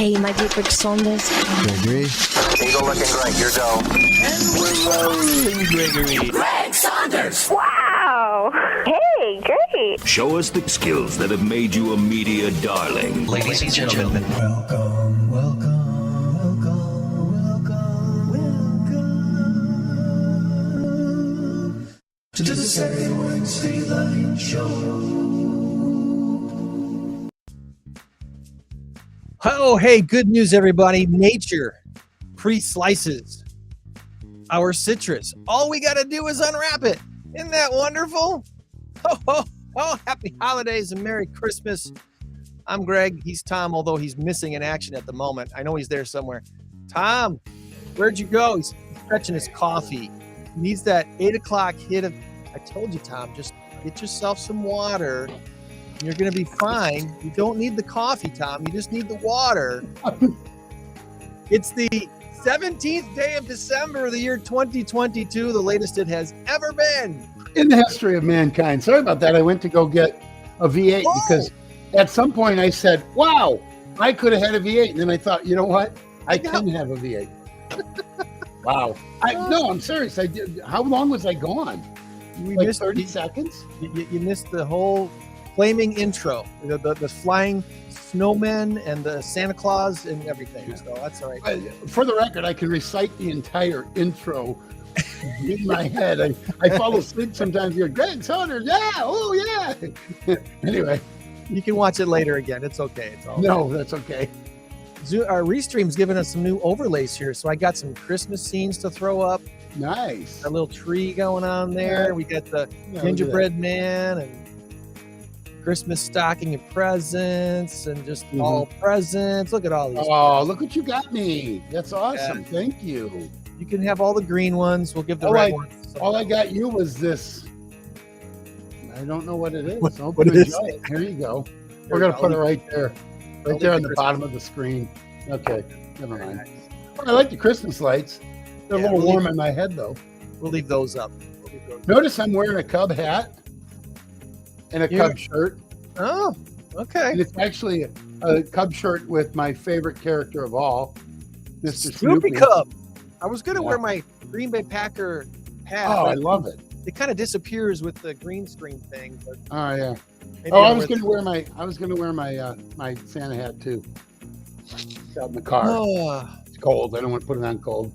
Okay, my paper Saunders. Gregory. Eagle looking great. Your go. And we're rolling, Gregory. Greg Saunders. Wow. Hey, great. Show us the skills that have made you a media darling. Ladies and gentlemen, Welcome, welcome, welcome, welcome, welcome to the second Stateline Show. Oh, hey, good news, everybody. Nature pre-slices our citrus. All we got to do is unwrap it. Isn't that wonderful? Oh, happy holidays and Merry Christmas. I'm Greg. He's Tom, although he's missing in action at the moment. I know he's there somewhere. Tom, where'd you go? He's fetching his coffee. He needs that 8 o'clock hit of, I told you, Tom, just get yourself some water. You're going to be fine. You don't need the coffee, Tom. You just need the water. It's the 17th day of December of the year 2022, the latest it has ever been. In the history of mankind. Sorry about that. I went to go get a V8 because at some point I said, wow, I could have had a V8. And then I thought, you know what? I can have a V8. Wow. No, I'm serious. I did. How long was I gone? We Like missed 30 seconds? You missed the whole flaming intro, the flying snowmen and the Santa Claus and everything. So that's all right. For the record, I can recite the entire intro in my head. I fall asleep sometimes. You're Greg Saunders. Yeah. Oh, yeah. Anyway. You can watch it later again. It's okay. It's all No, that's okay. Our Restream's giving us some new overlays here. So I got some Christmas scenes to throw up. Nice. A little tree going on there. Yeah. We got the Yeah, gingerbread man and Christmas stocking and presents and just all presents. Look at all these. Oh, look what you got me. That's awesome. Yeah. Thank you. You can have all the green ones. We'll give the All red I- ones. All I got you was this. I don't know what it is. What Hope you is enjoy it. Here you go. There We're we going go. to put it right there. Right there on the bottom of the screen. Okay. Never mind. I like the Christmas lights. They're Yeah, a little we'll warm in my head, though. We'll leave those up. Notice I'm wearing a Cub hat and a You're- Cub shirt. Oh, okay. And it's actually a Cub shirt with my favorite character of all, Mr. Snoopy Snoopy. Cub. I was going to Yeah. wear my Green Bay Packer hat. Oh, I but love it. it kind of disappears with the green screen thing. But Oh, yeah. maybe Oh, I I'll was wear going to wear my my Santa hat too. It's out in the car. Oh. It's cold. I don't want to put it on cold.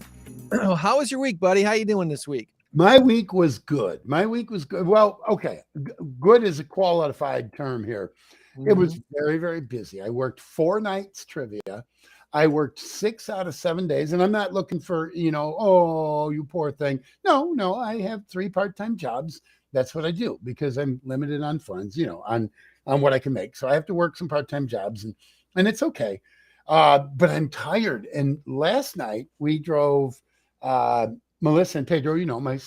How was your week, buddy? How you doing this week? My week was good. Well, okay. Good is a qualified term here. It was very, very busy. I worked 4 nights trivia. I worked 6 out of 7 days, and I'm not looking for, oh, you poor thing. No, I have 3 part-time jobs. That's what I do because I'm limited on funds, on what I can make. So I have to work some part-time jobs, and it's okay. But I'm tired. And last night we drove Melissa and Pedro, my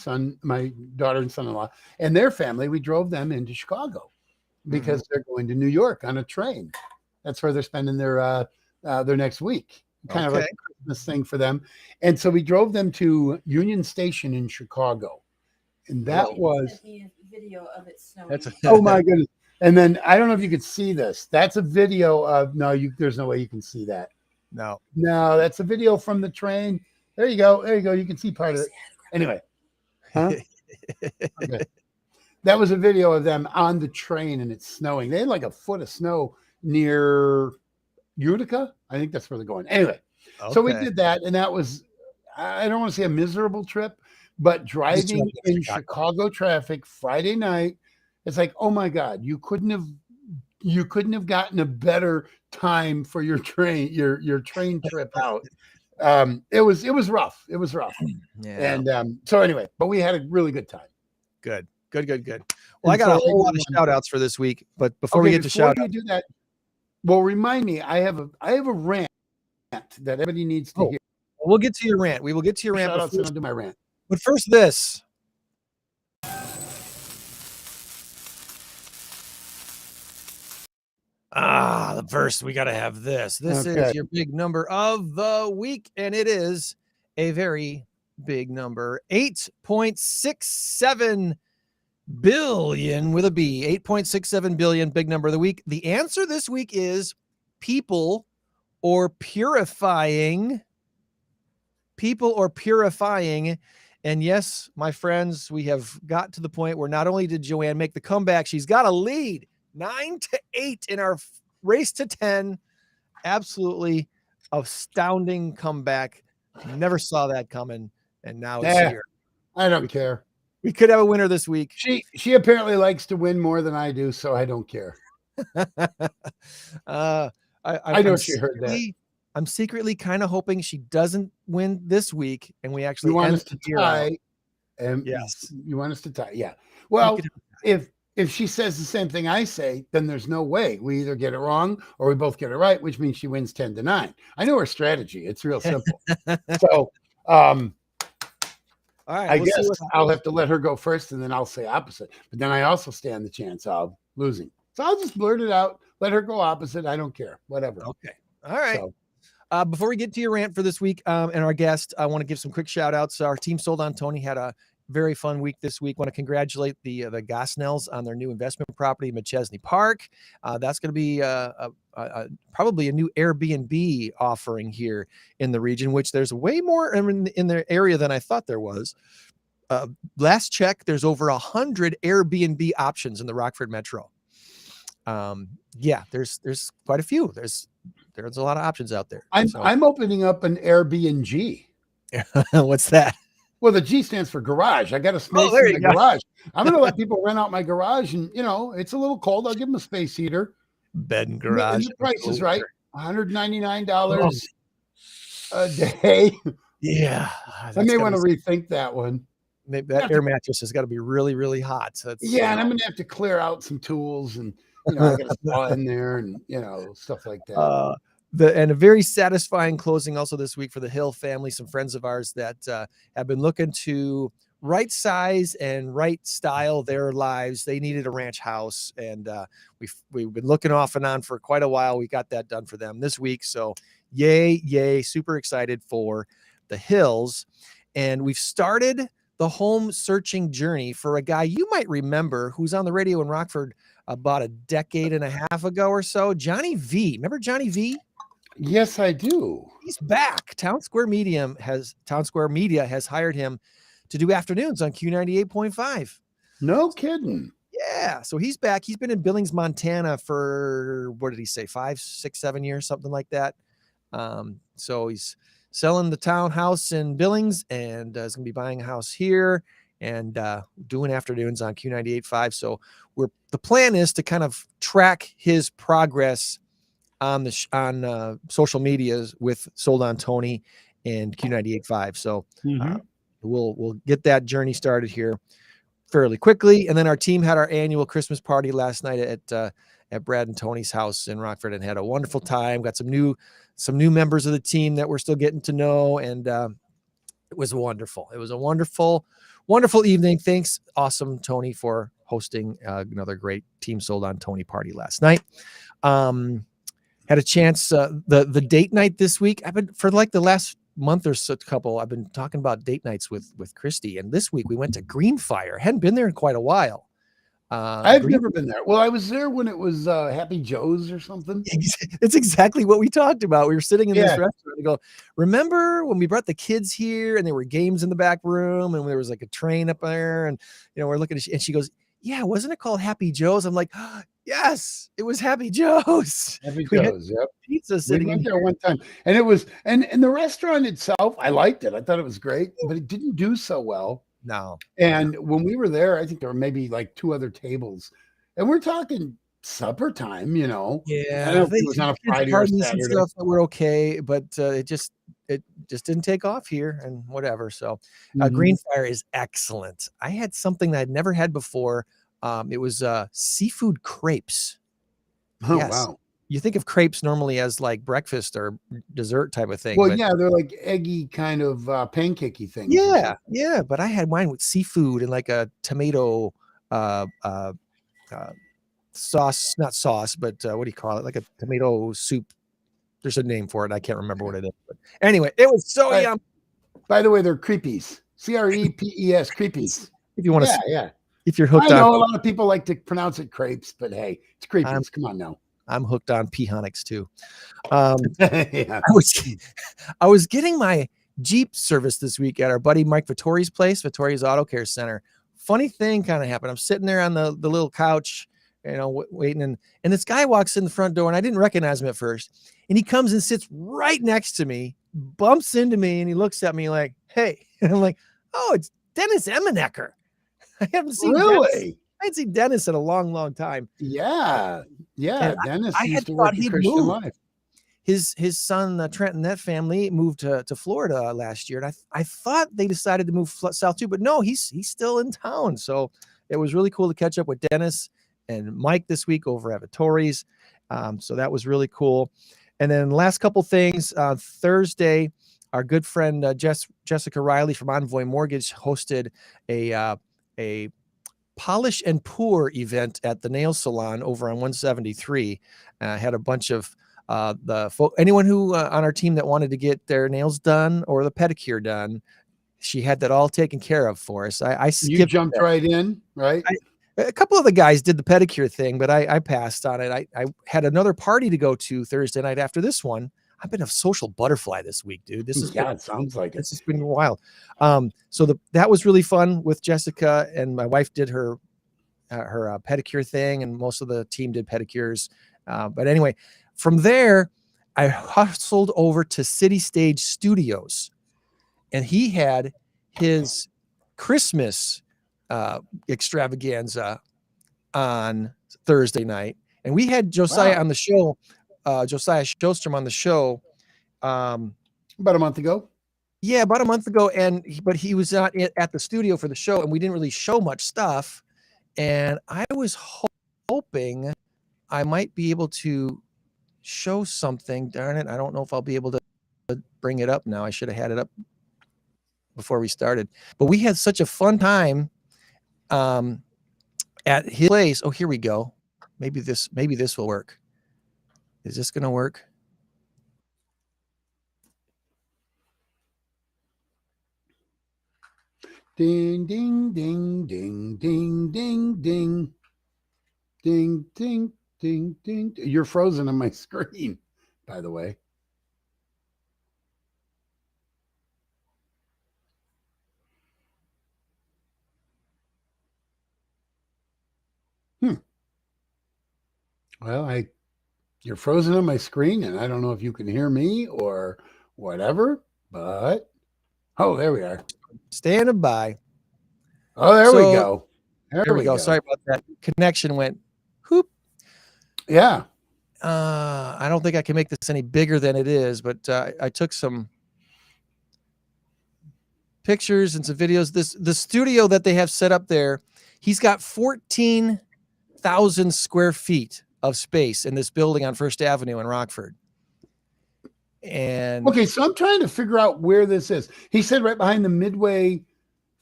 daughter and son-in-law, and their family. We drove them into Chicago because they're going to New York on a train. That's where they're spending their next week. Kind of like a Christmas thing for them. And so we drove them to Union Station in Chicago. And that was video of it snowing. That's oh my goodness. And then I don't know if you could see this. That's a video of there's no way you can see that. No, that's a video from the train. There you go. You can see part of it. Anyway. Huh? Okay. That was a video of them on the train and it's snowing. They had like a foot of snow near Utica. I think that's where they're going. Anyway, so we did that. And that was, I don't want to say a miserable trip, but driving in Chicago traffic Friday night, it's like, oh my God, you couldn't have gotten a better time for your train trip out. It was rough. It was rough. Yeah. And so anyway, but we had a really good time. Good. Well, I got a whole lot of shout outs for this week, but before we get to shout out, do that, well, remind me, I have a rant that everybody needs to hear. we'll get to your rant. We will get to your rant. Shout outs and I'll do my rant. But first, this. First we got to have this. This is your big number of the week, and it is a very big number. 8.67 billion with a B. 8.67 billion, big number of the week. The answer this week is people or purifying. People or purifying. And yes, my friends, we have got to the point where not only did Joann make the comeback, she's got a lead 9-8 in our race to 10. Absolutely astounding comeback. Never saw that coming. And now it's here. I don't care. We could have a winner this week. She apparently likes to win more than I do, so I don't care. I know she heard that. I'm secretly kind of hoping she doesn't win this week, and we actually You want end us to the year tie? out. Yes. You want us to tie? Yeah. Well, if she says the same thing I say, then there's no way. We either get it wrong or we both get it right, which means she wins 10-9. I know her strategy. It's real simple. So, all right, I guess I'll have to let her go first, and then I'll say opposite. But then I also stand the chance of losing. So I'll just blurt it out. Let her go opposite. I don't care. Whatever. Okay. All right. So, Before we get to your rant for this week and our guest, I want to give some quick shout outs. Our team Sold On Tony had a very fun week this week. Want to congratulate the Gosnells on their new investment property, McChesney Park. That's going to be probably a new Airbnb offering here in the region, which there's way more in their area than I thought there was. Last check, there's over 100 Airbnb options in the Rockford Metro. Yeah, there's quite a few. There's a lot of options out there. I'm opening up an Airbnb. What's that? Well, the G stands for garage. I got a space in the garage. I'm going to let people rent out my garage, and it's a little cold. I'll give them a space heater. Bed and garage. And the price is right. $199 a day. Yeah, I may want to rethink that one. Maybe that air mattress has got to be really, really hot. And I'm going to have to clear out some tools, and I got a saw in there, and stuff like that. And a very satisfying closing also this week for the Hill family, some friends of ours that have been looking to right size and right style their lives. They needed a ranch house, and we've been looking off and on for quite a while. We got that done for them this week. So yay, super excited for the Hills. And we've started the home searching journey for a guy you might remember who's on the radio in Rockford about a decade and a half ago or so, Johnny V. Remember Johnny V? Yes, I do. He's back. Town Square Media has hired him to do afternoons on Q98.5. No kidding. Yeah. So he's back. He's been in Billings, Montana for, what did he say? 5, 6, 7 years, something like that. So he's selling the townhouse in Billings and is going to be buying a house here and doing afternoons on Q98.5. So the plan is to kind of track his progress on social medias with Sold On Tony and Q98.5. So we'll get that journey started here fairly quickly. And then our team had our annual Christmas party last night at Brad and Tony's house in Rockford and had a wonderful time. Got some new members of the team that we're still getting to know. And it was wonderful. It was a wonderful evening. Thanks. Awesome, Tony, for hosting another great Team Sold On Tony party last night. Had a chance, the date night this week. I've been for like the last month or so, I've been talking about date nights with Christy. And this week we went to Greenfire. Hadn't been there in quite a while. I've never been there. Well, I was there when it was Happy Joe's or something. It's exactly what we talked about. We were sitting in this restaurant and go, remember when we brought the kids here and there were games in the back room and there was like a train up there and, we're looking at, and she goes, yeah, wasn't it called Happy Joe's? I'm like, oh, yes, it was Happy Joe's. Happy Joe's, yep. Pizza sitting we went there one time. And it was, and the restaurant itself, I liked it. I thought it was great, but it didn't do so well. No. And when we were there, I think there were maybe like 2 other tables. And we're talking supper time, Yeah. I don't know if it was on a Friday or Saturday. Stuff that were okay, but it just didn't take off here and whatever. So Greenfire is excellent. I had something that I'd never had before. It was seafood crepes. Oh, yes. wow. You think of crepes normally as like breakfast or dessert type of thing. Well, yeah, they're like eggy kind of pancakey things. Yeah. But I had mine with seafood and like a tomato sauce, not sauce, but what do you call it? Like a tomato soup. There's a name for it. I can't remember what it is. But anyway, it was so yum. By the way, they're creepies. CREPES, creepies. If you want to, yeah. If you're hooked I know on, a lot of people like to pronounce it crepes, but hey, it's creepies. Come on now. I'm hooked on P-Honics too. Um, Yeah. I was getting my Jeep service this week at our buddy Mike Vittori's place, Vittori's Auto Care Center. Funny thing kind of happened. I'm sitting there on the little couch, waiting, and this guy walks in the front door, and I didn't recognize him at first. And he comes and sits right next to me, bumps into me, and he looks at me like, "Hey," and I'm like, "Oh, it's Dennis Emmenecker." I haven't seen Really? I hadn't seen Dennis in a long, long time. Yeah. Yeah. And Dennis I used had to work thought at he'd Christian moved. Life. His son Trent and that family moved to Florida last year, and I thought they decided to move south too, but no, he's still in town. So it was really cool to catch up with Dennis and Mike this week over at Vittori's. So that was really cool. And then last couple things, Thursday, our good friend Jessica Riley from Envoy Mortgage hosted a polish and pour event at the nail salon over on 173. Had a bunch of anyone who on our team that wanted to get their nails done or the pedicure done. She had that all taken care of for us. I skipped. You jumped right in, right? A couple of the guys did the pedicure thing, but I passed on it. I had another party to go to Thursday night after this one. I've been a social butterfly this week, dude. This is it sounds like it. This has been wild. So that was really fun with Jessica, and my wife did her pedicure thing, and most of the team did pedicures. But anyway, from there, I hustled over to City Stage Studios, and he had his Christmas extravaganza on Thursday night, and we had Josiah on the show, Josiah Shostrom on the show about a month ago. Yeah, about a month ago, but he was not at the studio for the show, and we didn't really show much stuff. And I was hoping I might be able to show something. Darn it, I don't know if I'll be able to bring it up now. I should have had it up before we started. But we had such a fun time at his place. Oh, here we go. Maybe this will work. Is this going to work? Ding, ding, ding, ding, ding, ding, ding. Ding, ding, ding, ding. You're frozen on my screen, by the way. Well, you're frozen on my screen, and I don't know if you can hear me or whatever, but there we are. Standing by. Oh, there we go. There we go. Sorry about that. Connection went whoop. Yeah. I don't think I can make this any bigger than it is, but I took some pictures and some videos. The studio that they have set up there, he's got 14,000 square feet of space in this building on First Avenue in Rockford. And okay, so I'm trying to figure out where this is. He said right behind the Midway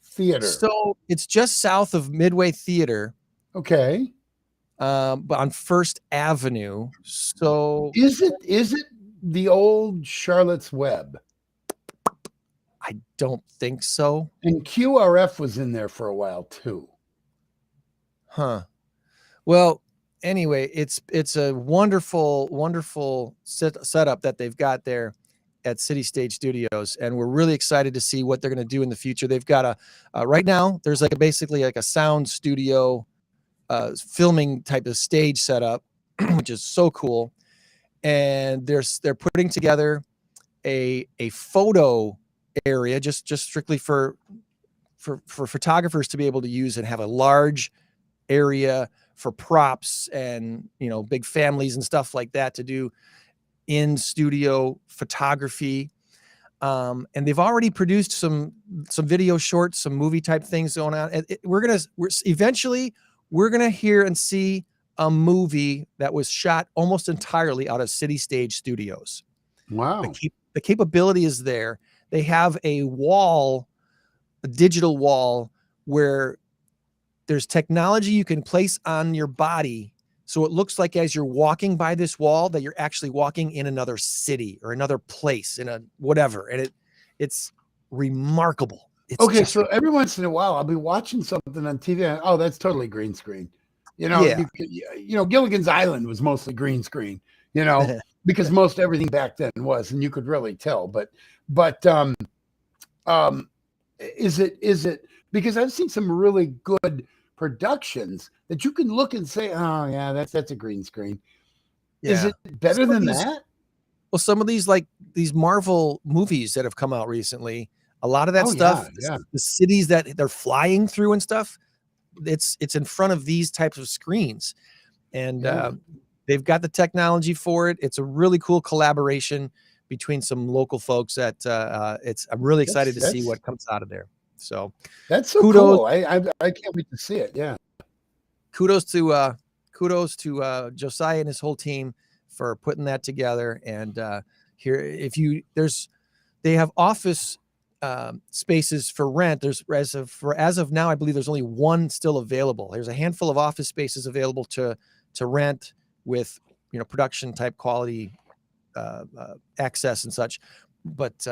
Theater. So it's just south of Midway Theater. Okay. But on First Avenue. So is it the old Charlotte's Web? I don't think so. And QRF was in there for a while too. Huh. Well, anyway, it's a wonderful setup that they've got there at City Stage Studios, and we're really excited to see what they're going to do in the future. They've got right now there's basically a sound studio filming type of stage setup, which is so cool. And they're putting together a photo area just strictly for photographers to be able to use and have a large area for props and big families and stuff like that to do in studio photography. And they've already produced some video shorts, some movie type things going on. Eventually we're gonna hear and see a movie that was shot almost entirely out of City Stage Studios. Wow. The capability is there. They have a digital wall where there's technology you can place on your body. So it looks like as you're walking by this wall that you're actually walking in another city or another place in a whatever. And it's remarkable. Okay, so every once in a while I'll be watching something on TV and that's totally green screen. Yeah. Gilligan's Island was mostly green screen, because most everything back then was, and you could really tell. But is it because I've seen some really good productions that you can look and say, oh yeah, that's a green screen. Is it better than that? Well, some of these, like these Marvel movies that have come out recently, a lot of that stuff, the cities that they're flying through and stuff, it's in front of these types of screens, and they've got the technology for it. It's a really cool collaboration between some local folks that I'm really excited to see what comes out of there. So that's so cool. I can't wait to see it. Yeah. Kudos to Josiah and his whole team for putting that together. And they have office spaces for rent. There's as of now, I believe there's only one still available. There's a handful of office spaces available to rent with production type quality access and such, but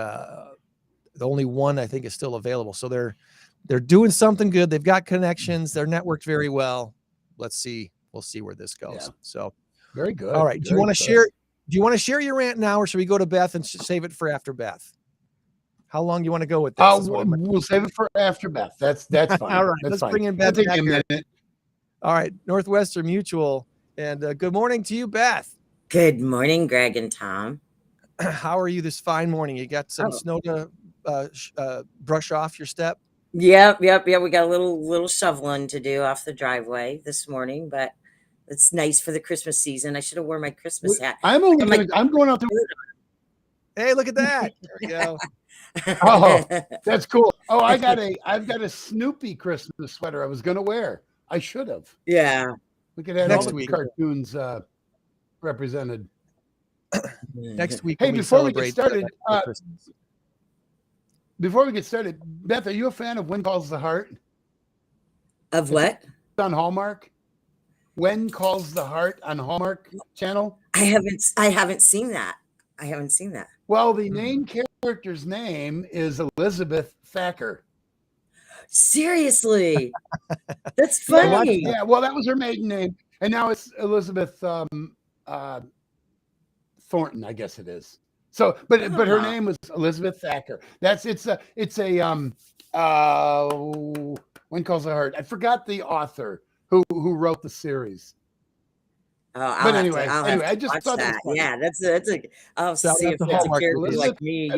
the only one I think is still available. So they're doing something good. They've got connections. They're networked very well. We'll see where this goes. Yeah. So very good. All right. Do you want to share your rant now, or should we go to Beth and save it for after Beth? How long do you want to go with this? We'll save it for after Beth. That's fine. All right. Let's bring in Beth back here. All right. Northwestern Mutual. And good morning to you, Beth. Good morning, Greg and Tom. How are you this fine morning? You got some snow to brush off your step? Yep. We got a little shoveling to do off the driveway this morning, but it's nice for the Christmas season. I should have worn my Christmas hat. I'm going out to. Hey, look at that! There we go. Oh, that's cool. Oh, I've got a Snoopy Christmas sweater I was going to wear. I should have. Yeah. Look at that. Next week, cartoons represented. Next week. Hey, before we get started, Beth, are you a fan of When Calls the Heart? Of what? On Hallmark. When Calls the Heart on Hallmark Channel. I haven't seen that. Well, the main character's name is Elizabeth Thacker. Seriously, that's funny. Yeah, well, that was her maiden name, and now it's Elizabeth Thornton, I guess it is. So, but her name was Elizabeth Thacker. It's a When Calls the Heart. I forgot the author who wrote the series. Oh, but anyway, I just thought that. Was yeah, that's a. I'll see if it's a character like me.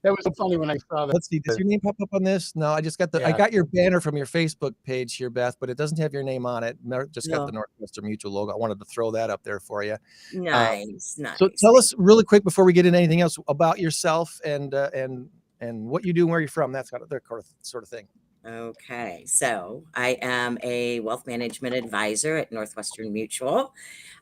That was so funny when I saw that. Let's see. Does your name pop up on this? No, I just got I got your banner from your Facebook page here, Beth, but it doesn't have your name on it. Just got the Northwestern Mutual logo. I wanted to throw that up there for you. Nice. So tell us really quick before we get into anything else about yourself and what you do and where you're from. That's kind of their sort of thing. Okay, so I am a wealth management advisor at Northwestern Mutual.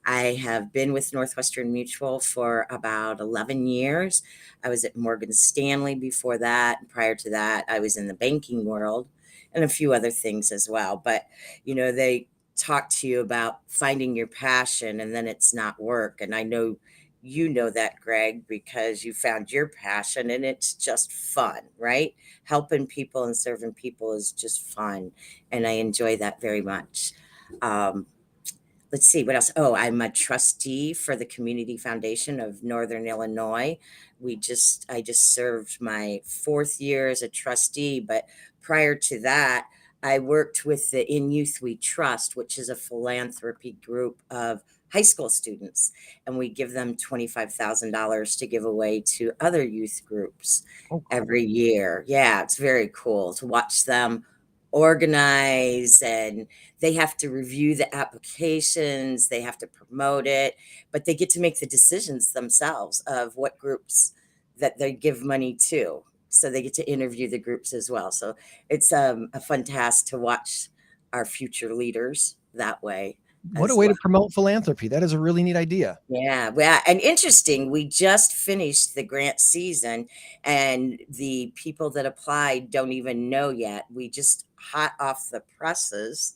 I have been with Northwestern Mutual for about 11 years. I was at Morgan Stanley before that. Prior to that, I was in the banking world and a few other things as well. But, they talk to you about finding your passion and then it's not work. And I know you know that, Greg, because you found your passion and it's just fun, right? Helping people and serving people is just fun. And I enjoy that very much. Let's see what else. Oh, I'm a trustee for the Community Foundation of Northern Illinois. I just served my 4th year as a trustee, but prior to that, I worked with the In Youth We Trust, which is a philanthropy group of high school students, and we give them $25,000 to give away to other youth groups every year. Yeah, it's very cool to watch them organize, and they have to review the applications, they have to promote it, but they get to make the decisions themselves of what groups that they give money to. So they get to interview the groups as well. So it's a fun task to watch our future leaders that way. What a way to promote philanthropy. That is a really neat idea. Yeah. Well, and interesting, we just finished the grant season and the people that applied don't even know yet. We just hot off the presses.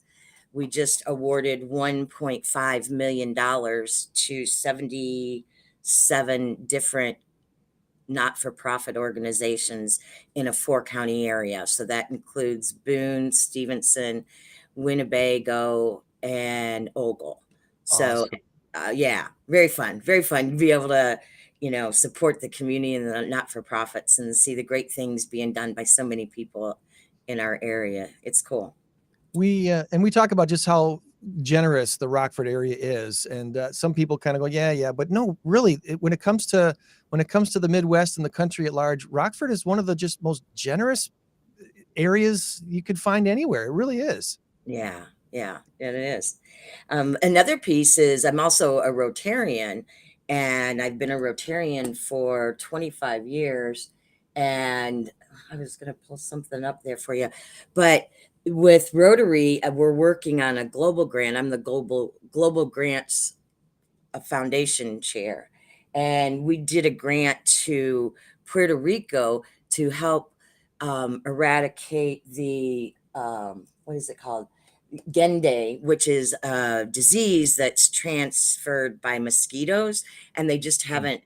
We just awarded $1.5 million to 77 different not-for-profit organizations in a 4-county area. So that includes Boone, Stevenson, Winnebago, and Ogle. So, Awesome. yeah, very fun to be able to, support the community and the not-for-profits and see the great things being done by so many people in our area. It's cool. We talk about just how generous the Rockford area is, and some people kind of go, yeah, but no, really, when it comes to the Midwest and the country at large, Rockford is one of the just most generous areas you could find anywhere. It really is. Yeah, yeah, it is. Another piece is I'm also a Rotarian, and I've been a Rotarian for 25 years. And I was going to pull something up there for you, but with Rotary, we're working on a global grant. I'm the global grants foundation chair, and we did a grant to Puerto Rico to help eradicate the what is it called? Gende, which is a disease that's transferred by mosquitoes, and they just haven't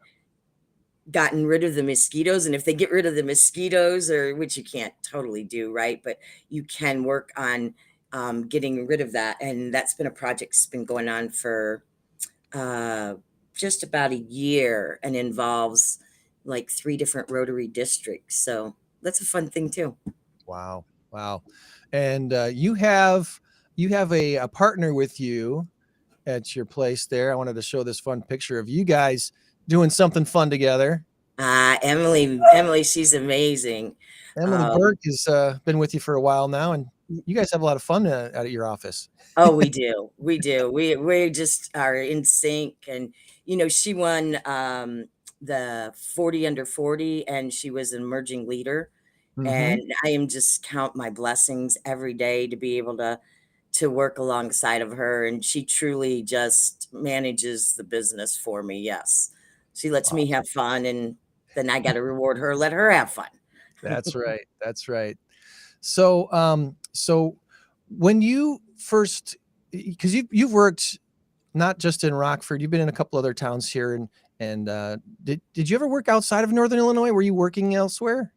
gotten rid of the mosquitoes. And if they get rid of the mosquitoes, or which you can't totally do, right? But you can work on getting rid of that. And that's been a project that's been going on for just about a year and involves like 3 different Rotary districts. So that's a fun thing too. Wow. And you have a partner with you at your place there. I wanted to show this fun picture of you guys doing something fun together. Emily, she's amazing. Emily Burke has been with you for a while now, and you guys have a lot of fun out at your office. Oh, we do. We just are in sync. And she won the 40 under 40, and she was an emerging leader. And I am just count my blessings every day to be able to work alongside of her. And she truly just manages the business for me. Yes. She lets me have fun, and then I got to reward her, let her have fun. That's right. So when you first, because you've worked not just in Rockford, you've been in a couple other towns here, and did you ever work outside of Northern Illinois? Were you working elsewhere?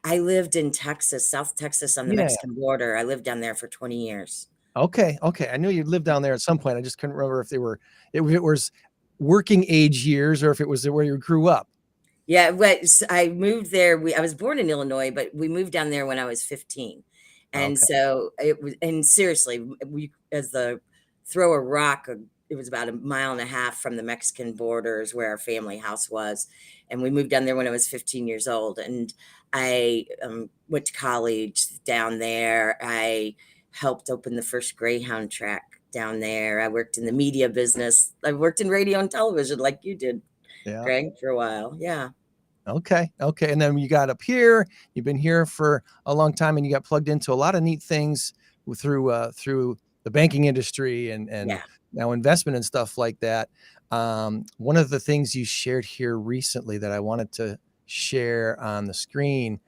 I lived in Texas, South Texas, on the Yeah. Mexican border. I lived down there for 20 years. Okay. I knew you lived down there at some point. I just couldn't remember if it was working age years or if it was where you grew up. Yeah, I moved there. I was born in Illinois, but we moved down there when I was 15. And Okay. so it was, and seriously, we, as the throw a rock, it was about 1.5 miles from the Mexican borders where our family house was. And we moved down there when I was 15 years old. And I went to college down there. I helped open the first Greyhound track down there. I worked in the media business. I worked in radio and television like you did, Yeah. Greg, for a while. Yeah. Okay. And then you got up here, you've been here for a long time, and you got plugged into a lot of neat things through the banking industry and Yeah. now investment and stuff like that. One of the things you shared here recently that I wanted to share on the screen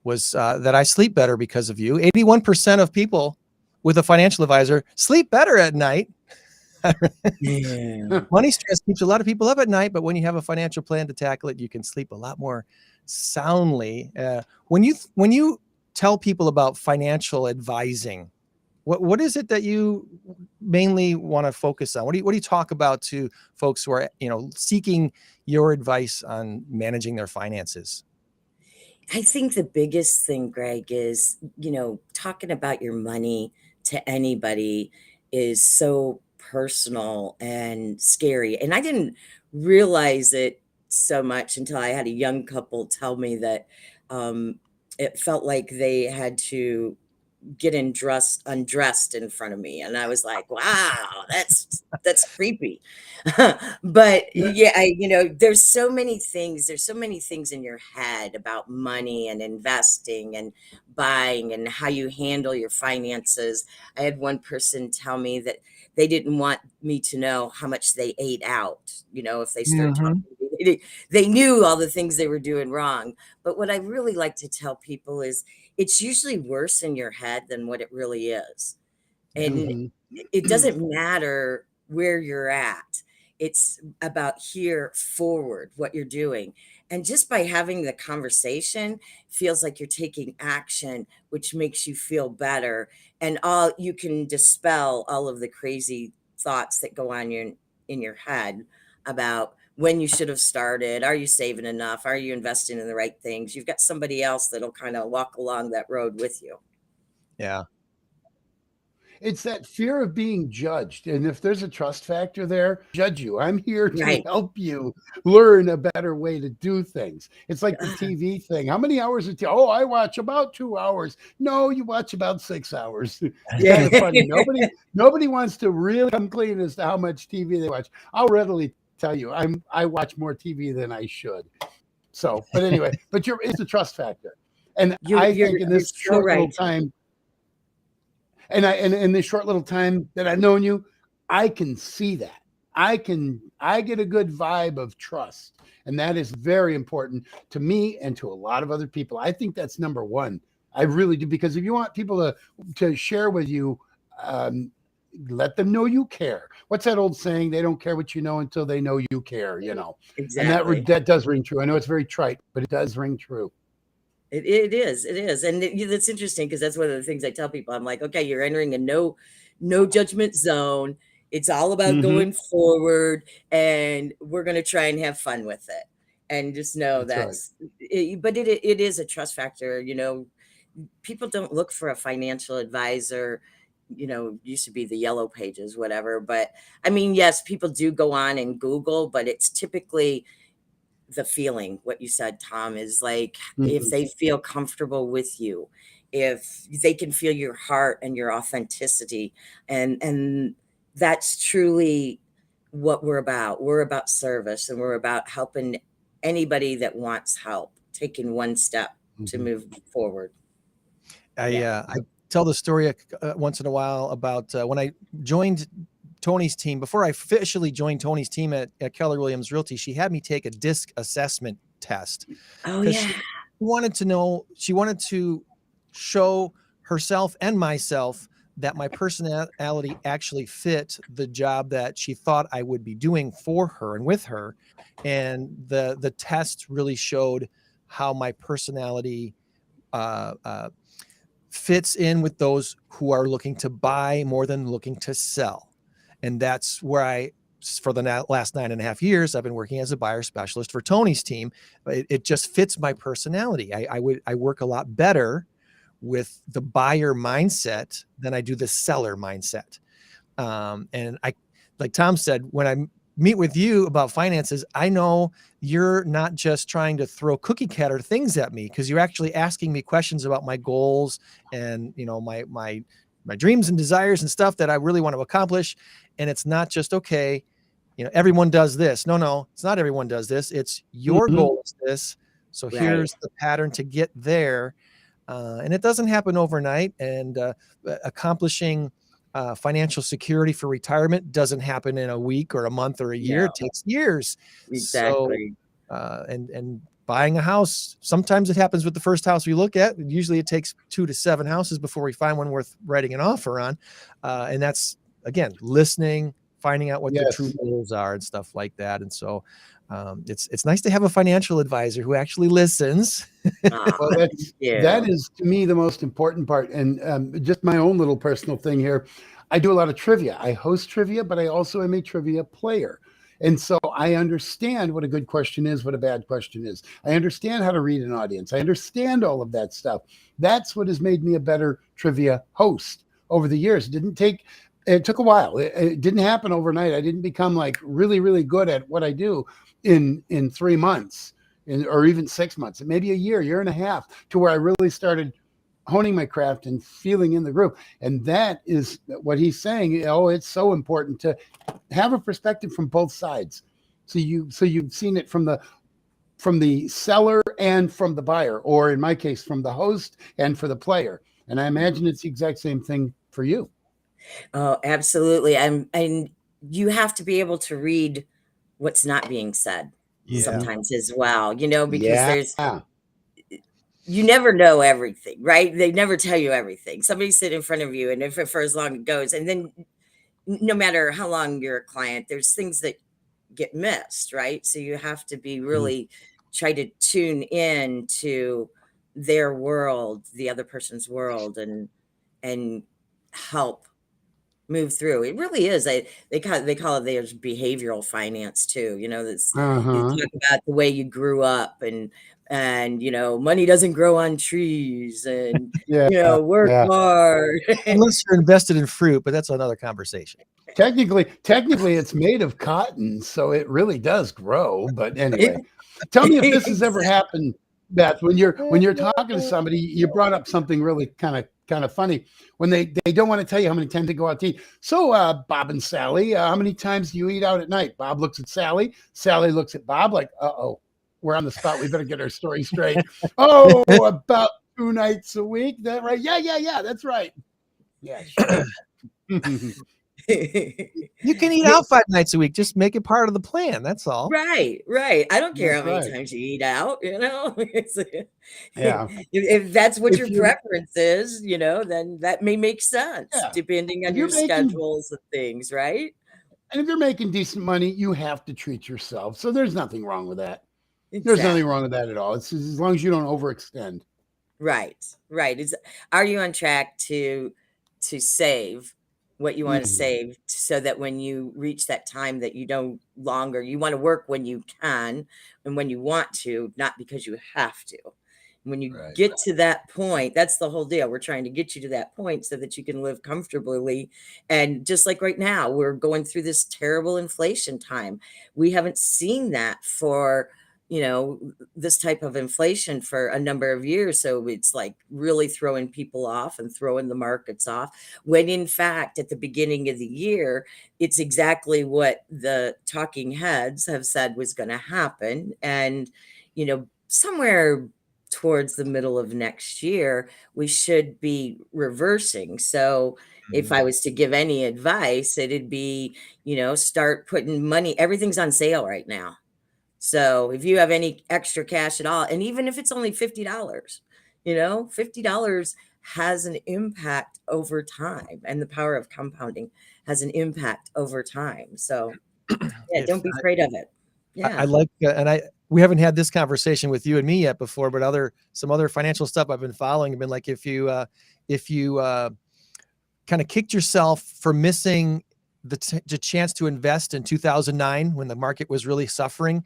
was that I sleep better because of you. 81% of people with a financial advisor sleep better at night. Yeah. Money stress keeps a lot of people up at night, but when you have a financial plan to tackle it, you can sleep a lot more soundly. When you tell people about financial advising, what is it that you mainly want to focus on? What do you talk about to folks who are seeking your advice on managing their finances? I think the biggest thing, Greg, is, talking about your money to anybody is so personal and scary. And I didn't realize it so much until I had a young couple tell me that it felt like they had to get undressed in front of me, and I was like, wow, that's creepy. But yeah, there's so many things in your head about money and investing and buying and how you handle your finances. I had one person tell me that they didn't want me to know how much they ate out, if they start talking to me. They knew all the things they were doing wrong. But what I really like to tell people is it's usually worse in your head than what it really is. And it doesn't matter where you're at. It's about here forward, what you're doing. And just by having the conversation feels like you're taking action, which makes you feel better. And all you can dispel all of the crazy thoughts that go on in your head about when you should have started. Are you saving enough? Are you investing in the right things? You've got somebody else that'll kind of walk along that road with you. Yeah. It's that fear of being judged. And if there's a trust factor there, judge you. I'm here to Right. help you learn a better way to do things. It's like the TV thing. How many hours of TV? Oh, I watch about 2 hours. No, you watch about 6 hours. It's kind of funny. Nobody wants to really come clean as to how much TV they watch. I'll readily tell you, I watch more TV than I should. So, but anyway, it's a trust factor. And I think in this you're so short little right. time, and in this short little time that I've known you, I can see that. I get a good vibe of trust. And that is very important to me and to a lot of other people. I think that's number one. I really do, because if you want people to share with you, let them know you care. What's that old saying? They don't care what you know until they know you care, you know. Exactly. And that does ring true. I know it's very trite, but it does ring true. It is. And it's interesting because that's one of the things I tell people. I'm like, okay, you're entering a no judgment zone. It's all about going forward, and we're going to try and have fun with it. And just know That's but it is a trust factor. People don't look for a financial advisor. Used to be the yellow pages, whatever. But I mean, yes, people do go on and Google, but it's typically the feeling. What you said, Tom, is like, if they feel comfortable with you, if they can feel your heart and your authenticity, and that's truly what we're about. We're about service, and we're about helping anybody that wants help, taking one step to move forward. I tell the story once in a while about when I joined Tony's team. Before I officially joined Tony's team at Keller Williams Realty, she had me take a DISC assessment test. Oh, yeah. She wanted to show herself and myself that my personality actually fit the job that she thought I would be doing for her and with her. And the test really showed how my personality fits in with those who are looking to buy more than looking to sell. And that's where for the last 9.5 years, I've been working as a buyer specialist for Tony's team. It just fits my personality. I work a lot better with the buyer mindset than I do the seller mindset. And like Tom said, when I meet with you about finances, I know you're not just trying to throw cookie cutter things at me, because you're actually asking me questions about my goals and, my dreams and desires and stuff that I really want to accomplish. And it's not just, okay, everyone does this. No, it's not everyone does this. It's your goal is this. So here's the pattern to get there. And it doesn't happen overnight. And accomplishing financial security for retirement doesn't happen in a week or a month or a year. No. It takes years. Exactly. So, and buying a house, sometimes it happens with the first house we look at. Usually it takes 2 to 7 houses before we find one worth writing an offer on. And that's, again, listening, finding out what the true goals are and stuff like that. And so it's nice to have a financial advisor who actually listens. Well, that is to me the most important part. And just my own little personal thing here, I do a lot of trivia. I host trivia, but I also am a trivia player. And so I understand what a good question is, what a bad question is. I understand how to read an audience. I understand all of that stuff. That's what has made me a better trivia host over the years. It took a while. It didn't happen overnight. I didn't become like really, really good at what I do in 3 months or even 6 months, maybe a year and a half, to where I really started honing my craft and feeling in the group. And that is what he's saying. It's so important to have a perspective from both sides. So you've seen it from the seller and from the buyer, or in my case, from the host and for the player. And I imagine it's the exact same thing for you. Oh, absolutely. And you have to be able to read what's not being said sometimes as well, because you never know everything, right? They never tell you everything. Somebody sit in front of you, and if for as long it goes, and then no matter how long you're a client, there's things that get missed, right? So you have to be really try to tune in to their world, the other person's world, and help move through. It really is. They call it there's behavioral finance too. You know, that's you Uh-huh. talk about the way you grew up, and money doesn't grow on trees, and Yeah. work Yeah. hard. Unless you're invested in fruit, but that's another conversation. Technically, it's made of cotton, so it really does grow. But anyway, tell me if this has ever happened, Beth. When you're talking to somebody, you brought up something really kind of funny when they don't want to tell you how many times they go out to eat. So, Bob and Sally, how many times do you eat out at night? Bob looks at Sally. Sally looks at Bob like, uh-oh, we're on the spot. We better get our story straight. Oh, about 2 nights a week. That right? Yeah. That's right. Yeah, sure. You can eat out 5 nights a week. Just make it part of the plan. That's all. Right. I don't care That's how many right. times you eat out, It's Yeah. if that's what If your you're preference is, then that may make sense Yeah. depending If on you're your making schedules and things, right? and if you're making decent money, you have to treat yourself. So there's nothing wrong with that. There's Exactly. nothing wrong with that at all. It's as long as you don't overextend. Right. Are you on track to save what you want to Mhm. save so that when you reach that time that you don't longer, you want to work when you can and when you want to, not because you have to. When you Right. get to that point, that's the whole deal. We're trying to get you to that point so that you can live comfortably. And just like right now, we're going through this terrible inflation time. We haven't seen that for this type of inflation for a number of years. So it's like really throwing people off and throwing the markets off. When in fact, at the beginning of the year, it's exactly what the talking heads have said was going to happen. And, somewhere towards the middle of next year, we should be reversing. So if I was to give any advice, it'd be, start putting money, everything's on sale right now. So if you have any extra cash at all, and even if it's only $50, $50 has an impact over time, and the power of compounding has an impact over time. So yeah, If don't be afraid of it. Yeah. I like, and we haven't had this conversation with you and me yet before, but some other financial stuff I've been following have been like, if you kind of kicked yourself for missing the chance to invest in 2009 when the market was really suffering,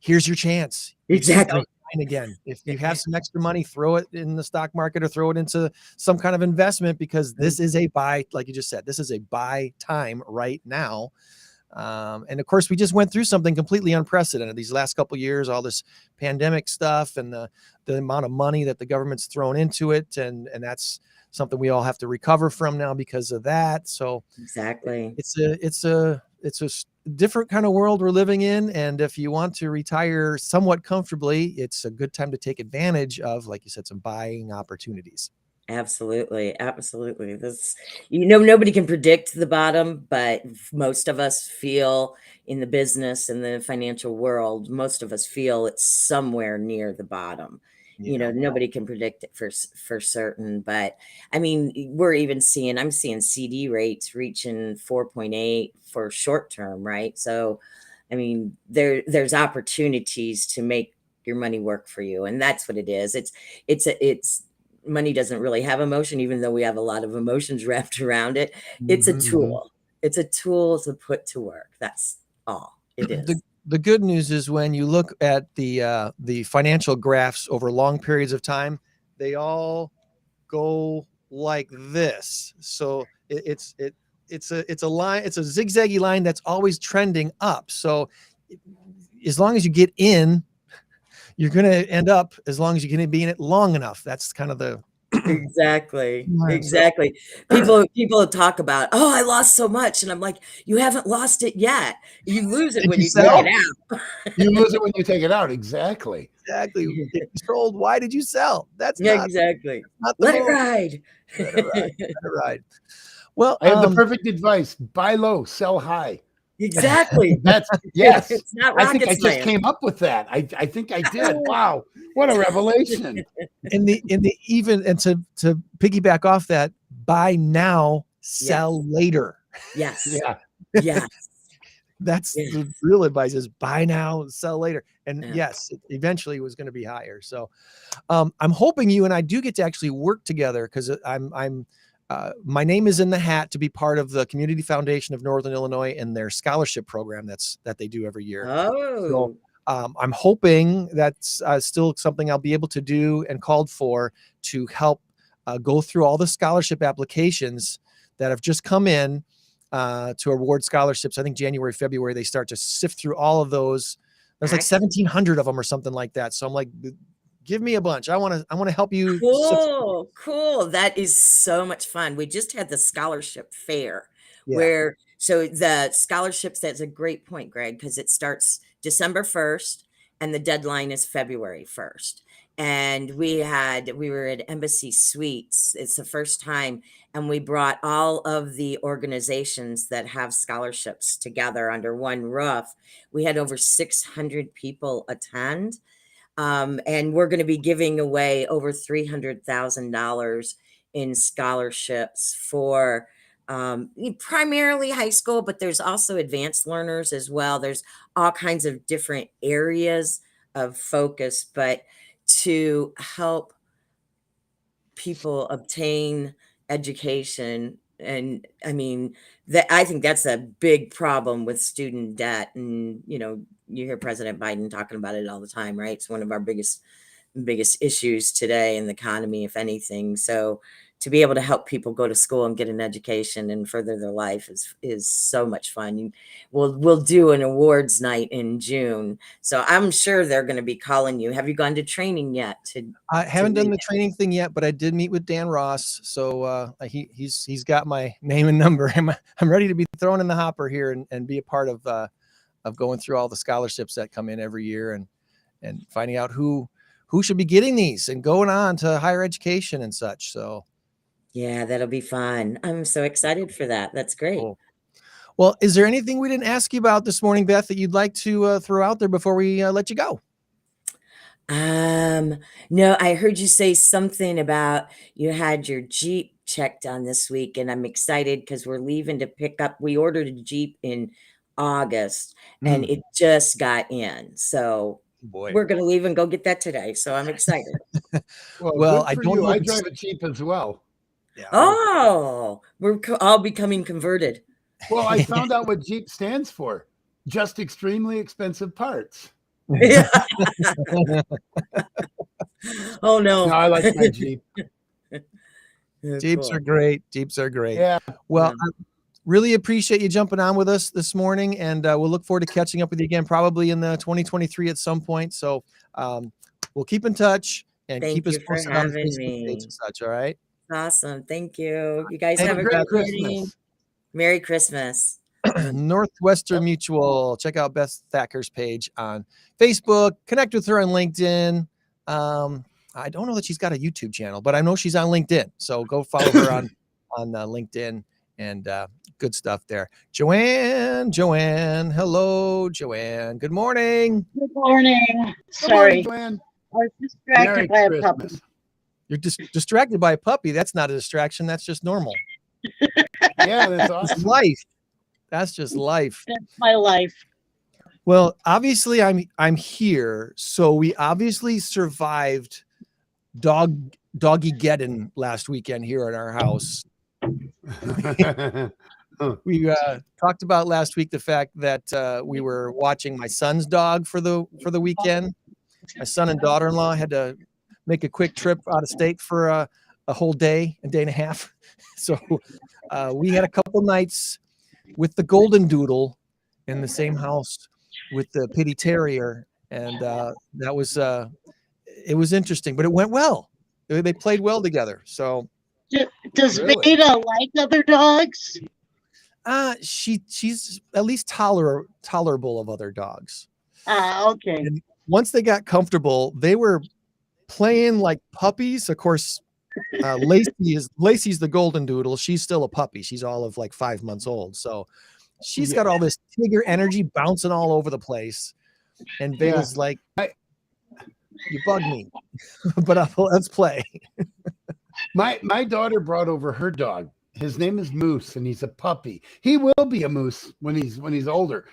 here's your chance. Exactly. Again, if you have some extra money, throw it in the stock market or throw it into some kind of investment, because this is a buy, like you just said, this is a buy time right now. And of course, we just went through something completely unprecedented these last couple of years, all this pandemic stuff and the amount of money that the government's thrown into it. And that's something we all have to recover from now because of that. So Exactly. it's a different kind of world we're living in. And if you want to retire somewhat comfortably, it's a good time to take advantage of, like you said, some buying opportunities. Absolutely. This, nobody can predict the bottom, but most of us feel in the business and the financial world, most of us feel it's somewhere near the bottom. Nobody can predict it for certain, but I mean, I'm seeing CD rates reaching 4.8 for short term, right? So, I mean, there's opportunities to make your money work for you. And that's what it is. It's money doesn't really have emotion, even though we have a lot of emotions wrapped around it. It's a tool. It's a tool to put to work. That's all it is. The good news is when you look at the financial graphs over long periods of time, they all go like this. So it's a line, it's a zigzaggy line that's always trending up. So as long as you get in, you're going to end up, as long as you're going to be in it long enough. That's kind of the Exactly. So, People talk about, oh, I lost so much. And I'm like, you haven't lost it yet. You lose it Did when you you sell? take it out. You lose it when you take it out. Exactly. Exactly. If you sold, why did you sell? That's Yeah, not, exactly. not the Let it move. ride. Let it ride. Let it ride. Well, I have the perfect advice: buy low, sell high. Exactly. That's yes. It's not I think rocket I just science. came up with that. I think I did. Wow, what a revelation! And to piggyback off that, buy now, sell later. Yes. Yeah. Yes. That's Yeah. the real advice is buy now, sell later. And Yeah. yes, it eventually was going to be higher. So I'm hoping you and I do get to actually work together because my name is in the hat to be part of the Community Foundation of Northern Illinois and their scholarship program that they do every year. So Oh, I'm hoping that's still something I'll be able to do and called for to help go through all the scholarship applications that have just come in to award scholarships. I think January, February, they start to sift through all of those. There's like excellent. 1,700 of them or something like that. So I'm like, give me a bunch. I want to help you. Cool, cool. That is so much fun. We just had the scholarship fair Yeah. so the scholarships, that's a great point, Greg, because it starts December 1st and the deadline is February 1st. And we were at Embassy Suites. It's the first time, and we brought all of the organizations that have scholarships together under one roof. We had over 600 people attend. And we're going to be giving away over $300,000 in scholarships for primarily high school, but there's also advanced learners as well. There's all kinds of different areas of focus, but to help people obtain education. And I mean, I think that's a big problem with student debt. And, you hear President Biden talking about it all the time, right? It's one of our biggest issues today in the economy, if anything. So to be able to help people go to school and get an education and further their life is so much fun. We'll do an awards night in June. So I'm sure they're going to be calling you. Have you gone to training yet? I haven't done the training thing yet, but I did meet with Dan Ross. So he's got my name and number. I'm ready to be thrown in the hopper here and be a part of going through all the scholarships that come in every year and finding out who should be getting these and going on to higher education and such. So yeah, that'll be fun. I'm so excited for that. That's great. cool. Well, is there anything we didn't ask you about this morning, Beth, that you'd like to throw out there before we let you go? No, I heard you say something about you had your Jeep checked on this week, and I'm excited because we're leaving to pick up. We ordered a Jeep in August and it just got in. So Boy, we're going to leave and go get that today. So I'm excited. Well, I good for don't you. know. I drive a Jeep as well. Yeah. Oh, we're all becoming converted. Well, I found out what Jeep stands for. Just extremely expensive parts. Yeah. Oh No, no. I like my Jeep. Jeeps Cool. are great. Jeeps are great. Yeah. Well, Yeah. I really appreciate you jumping on with us this morning, and we'll look forward to catching up with you again, probably in the 2023 at some point. So we'll keep in touch and Thank keep us you for posted on the having Facebook page me. and such. All right. Awesome. Thank you. You guys Thank have you, a Merry great Beth. morning. Merry Christmas. Northwestern Mutual. Check out Beth Thacker's page on Facebook. Connect with her on LinkedIn. I don't know that she's got a YouTube channel, but I know she's on LinkedIn. So go follow her on LinkedIn and good stuff there. Joann. Hello, Joann. Good morning. Good morning. Good Sorry, morning, Joann. I was Merry distracted by a puppy. Christmas. You're just distracted by a puppy. That's not a distraction. That's just normal. Yeah, that's It's awesome. life. That's just life. That's my life. Well, obviously I'm here. So we obviously survived doggy geddon last weekend here at our house. We talked about last week the fact that we were watching my son's dog for the weekend. My son and daughter-in-law had to make a quick trip out of state for a whole day, a day and a half. So we had a couple nights with the golden doodle in the same house with the pitty terrier, and that was it was interesting, but it went well. They played well together. So Does Really? Beta like other dogs? she's at least tolerable of other dogs. Okay. And once they got comfortable, they were playing like puppies. Of course, Lacey's the golden doodle. She's still a puppy. She's all of like 5 months old. So she's got all this Tigger energy bouncing all over the place. And Beta's like, you bug me, but let's play. My daughter brought over her dog. His name is Moose, and he's a puppy. He will be a moose when he's older.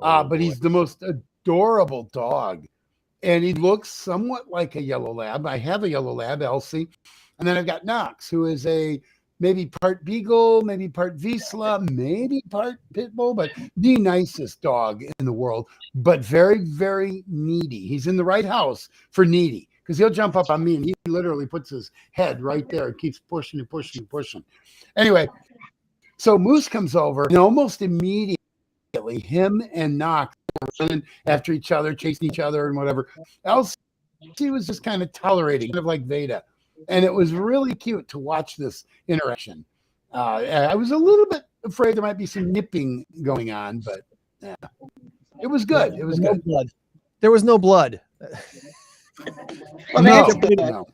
but he's the most adorable dog. And he looks somewhat like a yellow lab. I have a yellow lab, Elsie. And then I've got Knox, who is a maybe part Beagle, maybe part Vizsla, maybe part Pit Bull, but the nicest dog in the world, but very, very needy. He's in the right house for needy because he'll jump up on me and he literally puts his head right there and keeps pushing and pushing and pushing. Anyway, so Moose comes over and almost immediately him and Knox running after each other, chasing each other and whatever. Elsie was just kind of tolerating, kind of like Veda. And it was really cute to watch this interaction. I was a little bit afraid there might be some nipping going on, but yeah, it was good. It was No good. blood. There was no blood. Well, No, that's good. no.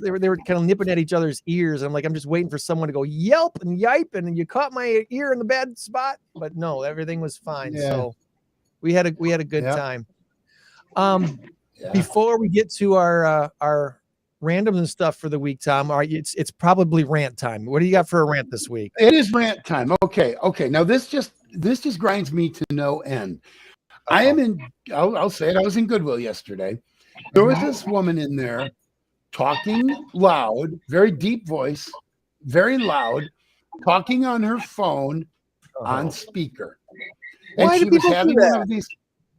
They were kind of nipping at each other's ears. I'm like, I'm just waiting for someone to go yelp and yipe, and you caught my ear in the bad spot. But no, everything was fine. Yeah. So we had a good Yep. time. Yeah. Before we get to our randoms and stuff for the week, Tom, all right, it's probably rant time. What do you got for a rant this week? It is rant time. Okay. Now this just grinds me to no end. I am in. I'll say it. I was in Goodwill yesterday. There was this woman in there talking loud, very deep voice, very loud, talking on her phone on speaker. And Why do she was people do having that? one of these.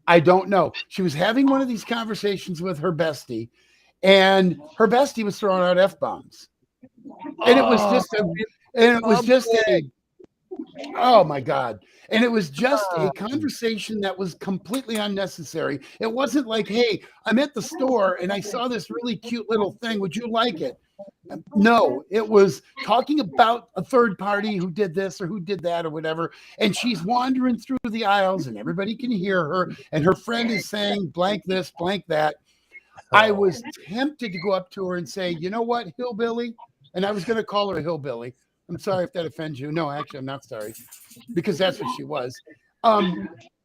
I don't know. She was having one of these conversations with her bestie, and her bestie was throwing out F-bombs. And it was just oh my God. And it was just a conversation that was completely unnecessary. It wasn't like, hey, I'm at the store and I saw this really cute little thing. Would you like it? No, it was talking about a third party who did this or who did that or whatever. And she's wandering through the aisles and everybody can hear her. And her friend is saying blank this, blank that. I was tempted to go up to her and say, you know what, hillbilly? And I was going to call her a hillbilly. I'm sorry if that offends you. No, actually, I'm not sorry, because that's what she was.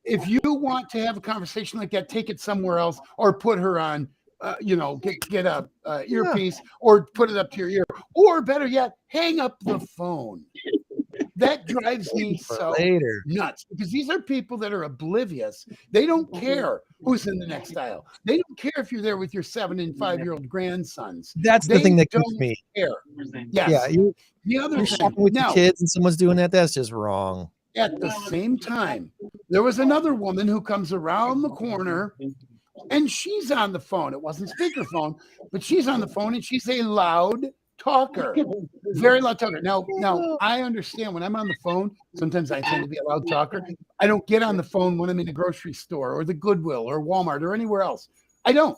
If you want to have a conversation like that, take it somewhere else or put her on, get a earpiece or put it up to your ear. Or better yet, hang up the phone. That drives me so nuts because these are people that are oblivious. They don't care who's in the next aisle. They don't care if you're there with your 7 and 5-year-old grandsons. That's the thing that keeps me. Care. Yes. Yeah, The other you're thing, shopping with now, your kids and someone's doing that. That's just wrong. at the same time, there was another woman who comes around the corner and she's on the phone. It wasn't speakerphone, but she's on the phone and she's a loud talker, very loud talker. Now, I understand when I'm on the phone, sometimes I tend to be a loud talker. I don't get on the phone when I'm in a grocery store or the Goodwill or Walmart or anywhere else. I don't.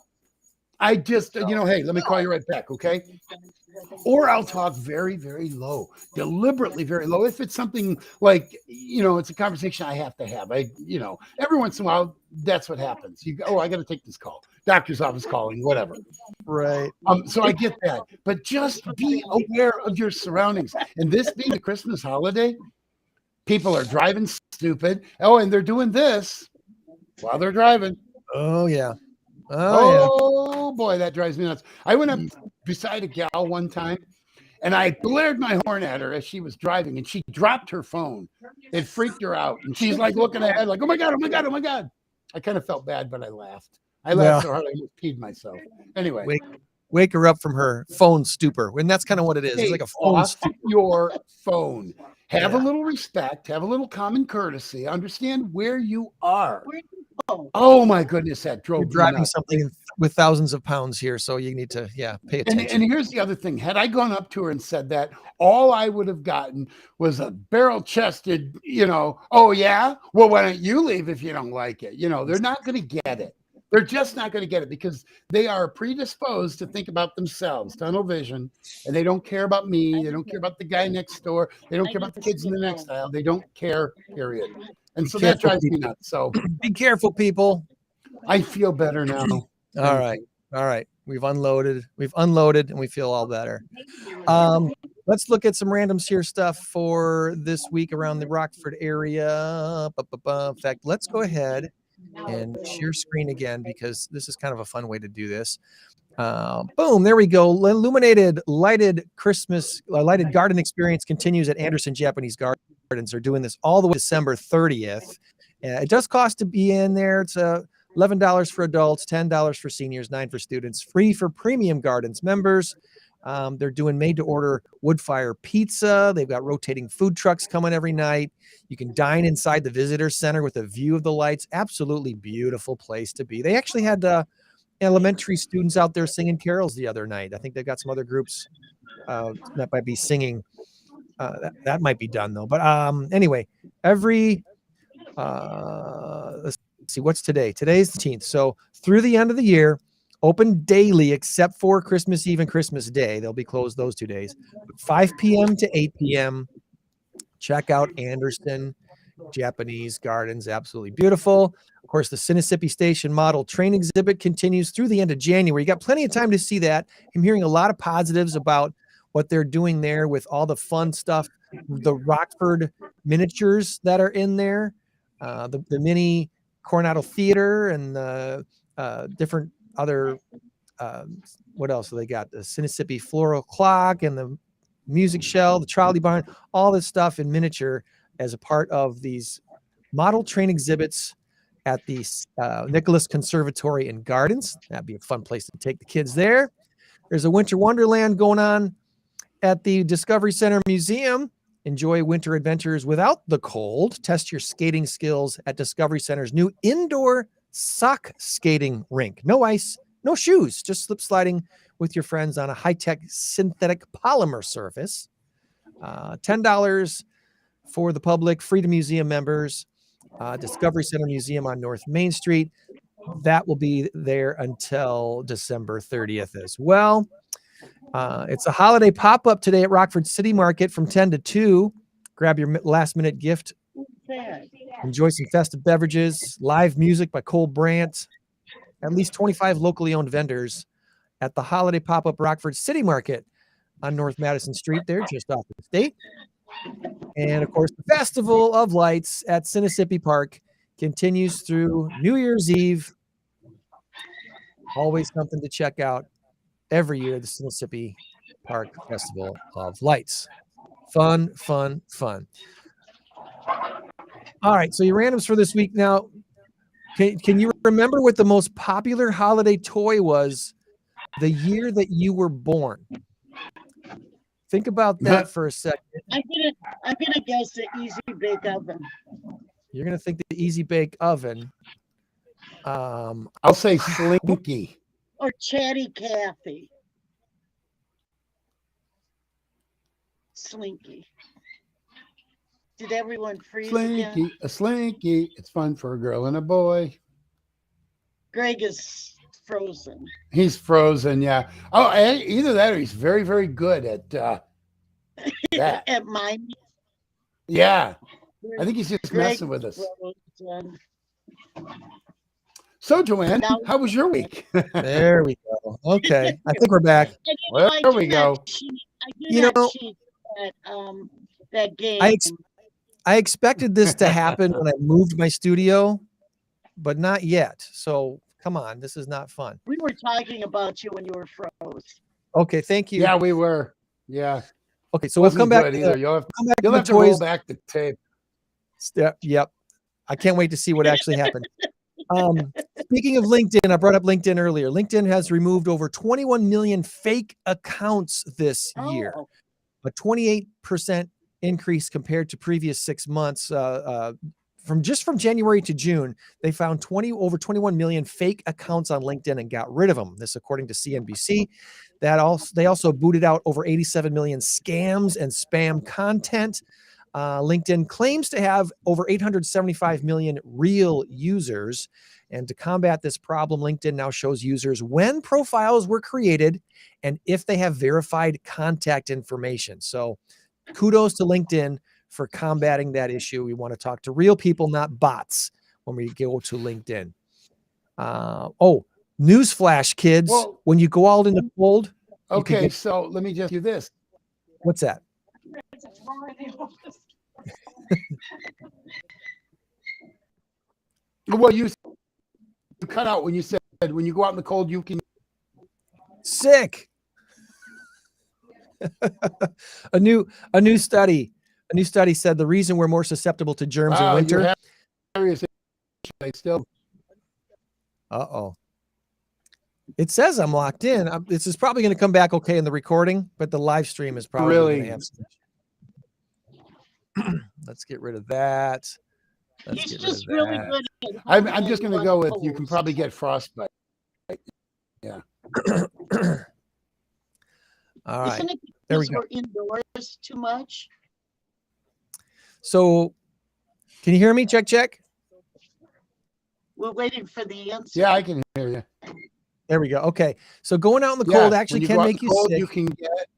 I just, hey, let me call you right back, okay? Or I'll talk very, very low, deliberately very low. If it's something like, it's a conversation I have to have. Every once in a while, that's what happens. You go, oh, I got to take this call. Doctor's office calling, whatever. Right. So I get that. But just be aware of your surroundings. And this being the Christmas holiday, people are driving stupid. Oh, and they're doing this while they're driving. Oh, yeah. Oh boy, that drives me nuts. I went up beside a gal one time and I blared my horn at her as she was driving and she dropped her phone. It freaked her out. And she's like looking ahead like, oh my God, oh my God, oh my God. I kind of felt bad, but I laughed. I laughed so hard I almost peed myself. Anyway. Wake her up from her phone stupor. And that's kind of what it is. It's like a phone stupor. Your phone. Have a little respect. Have a little common courtesy. Understand where you are. Oh my goodness, that drove me driving nuts. something with thousands of pounds here, so you need to pay attention. And here's the other thing: had I gone up to her and said that, all I would have gotten was a barrel-chested, oh yeah, well why don't you leave if you don't like it? They're not going to get it. They're just not going to get it because they are predisposed to think about themselves, tunnel vision, and they don't care about me. They don't care about the guy next door. They don't care about the kids in the next aisle. They don't care, period. And so that drives me nuts. So be careful, people. I feel better now. All right. We've unloaded, and we feel all better. Let's look at some randoms here stuff for this week around the Rockford area. In fact, let's go ahead and share screen again because this is kind of a fun way to do this. Boom, there we go. Illuminated lighted garden experience continues at Anderson Japanese Gardens. They're doing this all the way to December 30th. It does cost to be in there. It's $11 for adults, $10 for seniors, $9 for students, free for Premium Gardens members. They're doing made-to-order wood fire pizza. They've got rotating food trucks coming every night. You can dine inside the visitor center with a view of the lights. Absolutely beautiful place to be. They actually had elementary students out there singing carols the other night. I think they've got some other groups that might be singing. That might be done though. But anyway, let's see, what's today? Today's the 18th. So through the end of the year, open daily except for Christmas Eve and Christmas Day. They'll be closed those 2 days. 5 p.m. to 8 p.m. Check out Anderson Japanese Gardens. Absolutely beautiful. Of course, the Sinisippi Station model train exhibit continues through the end of January. You got plenty of time to see that. I'm hearing a lot of positives about what they're doing there with all the fun stuff, the Rockford miniatures that are in there, the mini Coronado Theater and the different other, what else do they got? The Sinisippi Floral Clock and the Music Shell, the Trolley Barn, all this stuff in miniature as a part of these model train exhibits at the Nicholas Conservatory and Gardens. That'd be a fun place to take the kids there. There's a Winter Wonderland going on at the Discovery Center Museum. Enjoy winter adventures without the cold. Test your skating skills at Discovery Center's new indoor sock skating rink. No ice, no shoes, just slip sliding with your friends on a high-tech synthetic polymer surface. $10 for the public, free to museum members. Discovery Center Museum on North Main Street. That will be there until December 30th as well. It's a holiday pop-up today at Rockford City Market from 10 to 2. Grab your last-minute gift. Enjoy some festive beverages, live music by Cole Brandt. At least 25 locally owned vendors at the holiday pop-up Rockford City Market on North Madison Street there, just off the state. And, of course, the Festival of Lights at Sinisippi Park continues through New Year's Eve. Always something to check out every year, the Sinisippi Park Festival of Lights. Fun, fun, fun. All right, so your randoms for this week. Now, can you remember what the most popular holiday toy was the year that you were born? Think about that for a second. I'm gonna guess the Easy Bake Oven. You're gonna think the Easy Bake Oven. I'll say Slinky. Or Chatty Cathy. Slinky. Did everyone freeze again? Slinky, a Slinky. It's fun for a girl and a boy. Greg is frozen. He's frozen, yeah. Oh, either that or he's very, very good at that. At mine. Yeah. I think he's just messing with us. Frozen. So, Joann, how was your week? There we go. Okay. I think we're back. Well, there we go. That game. I expected this to happen when I moved my studio, but not yet. So come on, this is not fun. We were talking about you when you were froze. Okay, thank you. Yeah, we were. Yeah. Okay, so we'll come back. You'll have to roll back the tape. Yep. I can't wait to see what actually happened. Speaking of LinkedIn, I brought up LinkedIn earlier. LinkedIn has removed over 21 million fake accounts this year, a 28% increase compared to previous 6 months. From January to June, they found over 21 million fake accounts on LinkedIn and got rid of them. This, according to CNBC. They also booted out over 87 million scams and spam content. LinkedIn claims to have over 875 million real users. And to combat this problem, LinkedIn now shows users when profiles were created and if they have verified contact information. So kudos to LinkedIn for combating that issue. We want to talk to real people, not bots, when we go to LinkedIn. Newsflash, kids. Well, when you go out in the cold. Okay, so let me just do this. What's that? Well, you cut out when you said when you go out in the cold, you can. Sick. A new study said the reason we're more susceptible to germs in winter I still? Uh-oh. It says I'm locked in. This is probably going to come back okay in the recording, but the live stream is probably going to have some. Let's get rid of that. He's just really good. I'm just going to go with you can probably get frostbite. Yeah. All right. Isn't it There we because go. we're indoors too much? So can you hear me? Check, check. We're waiting for the answer. Yeah, I can hear you. There we go. Okay. So going out in the cold actually can make you sick. You can get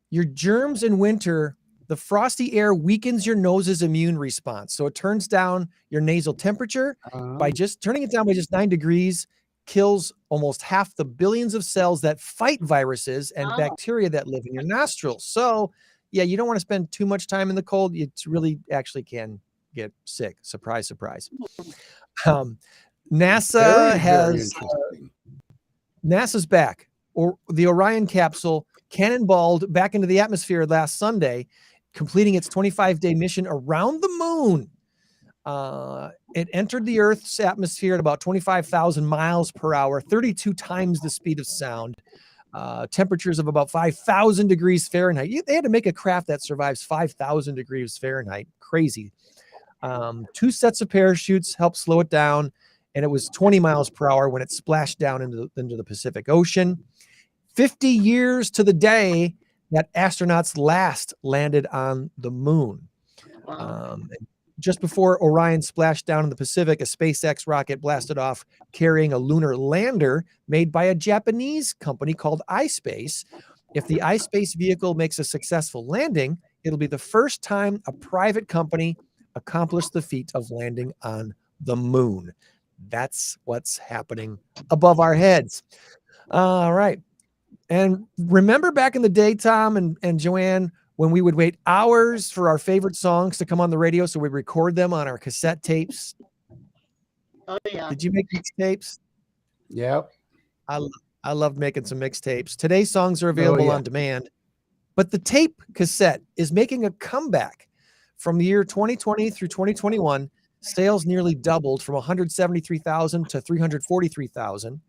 your germs in winter. The frosty air weakens your nose's immune response. So it turns down your nasal temperature by just turning it down by just 9 degrees, kills almost half the billions of cells that fight viruses and bacteria that live in your nostrils. So yeah, you don't want to spend too much time in the cold. You really actually can get sick. Surprise, surprise. NASA's back, or the Orion capsule cannonballed back into the atmosphere last Sunday, completing its 25-day mission around the moon. It entered the Earth's atmosphere at about 25,000 miles per hour, 32 times the speed of sound. Temperatures of about 5,000 degrees Fahrenheit. They had to make a craft that survives 5,000 degrees Fahrenheit. Crazy. 2 sets of parachutes helped slow it down, and it was 20 miles per hour when it splashed down into the Pacific Ocean. 50 years to the day that astronauts last landed on the moon. Just before Orion splashed down in the Pacific, a SpaceX rocket blasted off carrying a lunar lander made by a Japanese company called iSpace. If the iSpace vehicle makes a successful landing, it'll be the first time a private company accomplished the feat of landing on the moon. That's what's happening above our heads. All right. And remember back in the day, Tom and Joann, when we would wait hours for our favorite songs to come on the radio, so we'd record them on our cassette tapes. Oh, yeah. Did you make mixtapes? Yep. I loved making some mixtapes. Today's songs are available on demand, but the tape cassette is making a comeback. From the year 2020 through 2021, sales nearly doubled from 173,000 to 343,000.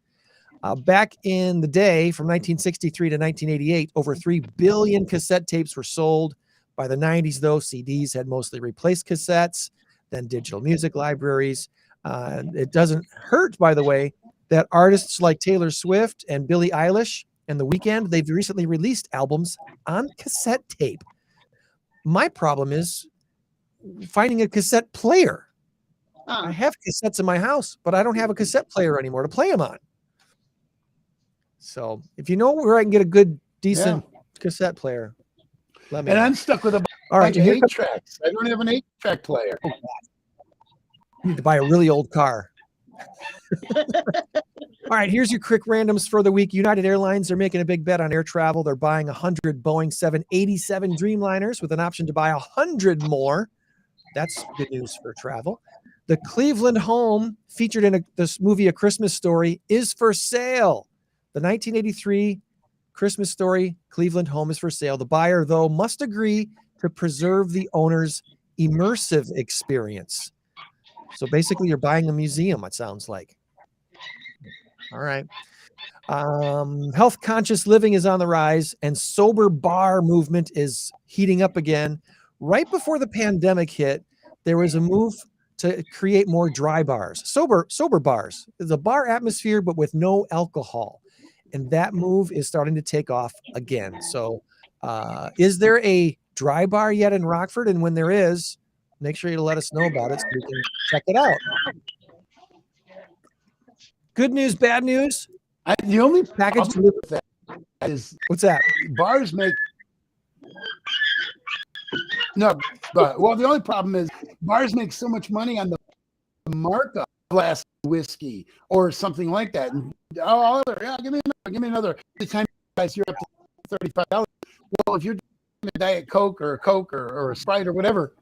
Back in the day, from 1963 to 1988, over 3 billion cassette tapes were sold. By the 90s, though, CDs had mostly replaced cassettes, then digital music libraries. It doesn't hurt, by the way, that artists like Taylor Swift and Billie Eilish and The Weeknd, they've recently released albums on cassette tape. My problem is finding a cassette player. I have cassettes in my house, but I don't have a cassette player anymore to play them on. So if you know where I can get a good, decent cassette player, let me know. I'm stuck with a bunch of 8 tracks. I don't have an 8-track player. You need to buy a really old car. All right, here's your quick randoms for the week. United Airlines are making a big bet on air travel. They're buying 100 Boeing 787 Dreamliners with an option to buy 100 more. That's good news for travel. The Cleveland home featured in this movie, A Christmas Story, is for sale. The 1983 Christmas Story Cleveland home is for sale. The buyer, though, must agree to preserve the owner's immersive experience. So basically, you're buying a museum, it sounds like. All right. Health-conscious living is on the rise, and sober bar movement is heating up again. Right before the pandemic hit, there was a move to create more dry bars, sober bars. It's a bar atmosphere, but with no alcohol. And that move is starting to take off again. So is there a dry bar yet in Rockford? And when there is, make sure you let us know about it so we can check it out. Good news, bad news. The only package with that is, what's that? Bars make no, but well, the only problem is bars make so much money on the markup glass whiskey or something like that. And give me another. The time guys, you're up to $35. Well, if you're doing a Diet Coke or a Coke or a Sprite or whatever,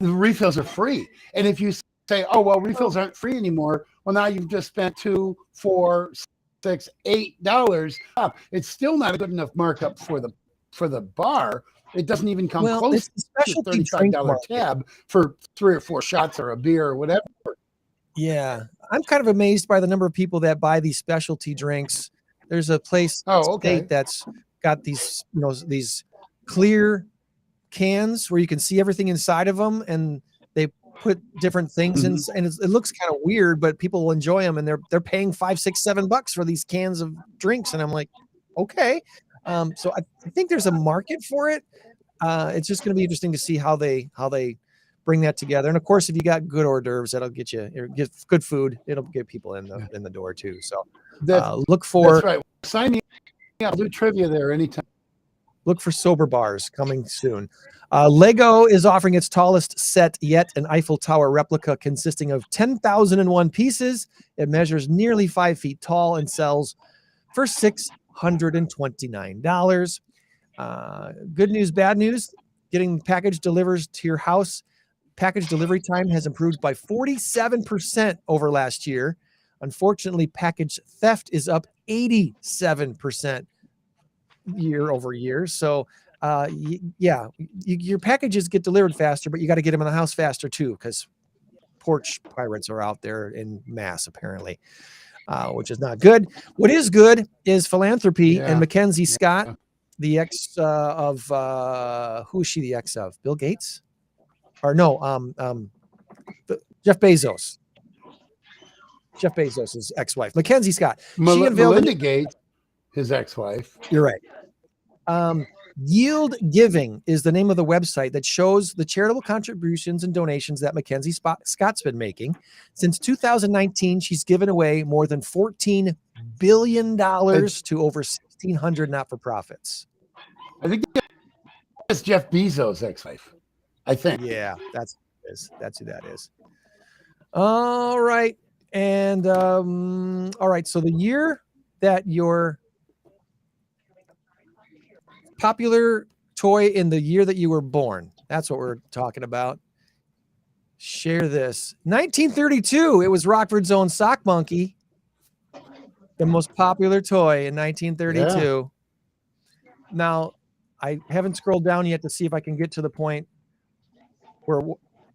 the refills are free. And if you say, oh well, refills aren't free anymore, well now you've just spent $2, $4, $6, $8. It's still not a good enough markup for the bar. It doesn't even come Well, close it's a to specialty $35 drink market. tab for 3 or 4 shots or a beer or whatever. Yeah, I'm kind of amazed by the number of people that buy these specialty drinks. There's a place Oh, okay. state that's got these, these clear cans where you can see everything inside of them, and they put different things in, and it looks kind of weird, but people will enjoy them, and they're paying $5, $6, $7 for these cans of drinks, and I'm like, okay. So I think there's a market for it. It's just going to be interesting to see how they bring that together. And of course, if you got good hors d'oeuvres, that'll get you, or get good food, it'll get people in the door too. So look for, that's right. Sign me up. I'll do trivia there anytime. Look for sober bars coming soon. Lego is offering its tallest set yet, an Eiffel Tower replica consisting of 10,001 pieces. It measures nearly 5 feet tall and sells for $629. Good news, bad news. Getting package delivers to your house. Package delivery time has improved by 47% over last year. Unfortunately, package theft is up 87% year over year. So, your packages get delivered faster, but you got to get them in the house faster too, because porch pirates are out there in mass, apparently, which is not good. What is good is philanthropy and Mackenzie Scott, the ex of who is she the ex of? Bill Gates? Or no, Jeff Bezos. Jeff Bezos' ex-wife, Mackenzie Scott. She unveiled Melinda Gates, his ex-wife. You're right. Yield Giving is the name of the website that shows the charitable contributions and donations that Mackenzie Scott's been making. Since 2019, she's given away more than $14 billion to over 1,600 not-for-profits. I think that's Jeff Bezos' ex-wife. I think. Yeah, that's who that is. All right. And all right. So the year that your popular toy in the year that you were born, that's what we're talking about. Share this. 1932, it was Rockford's own Sock Monkey, the most popular toy in 1932. Yeah. Now, I haven't scrolled down yet to see if I can get to the point where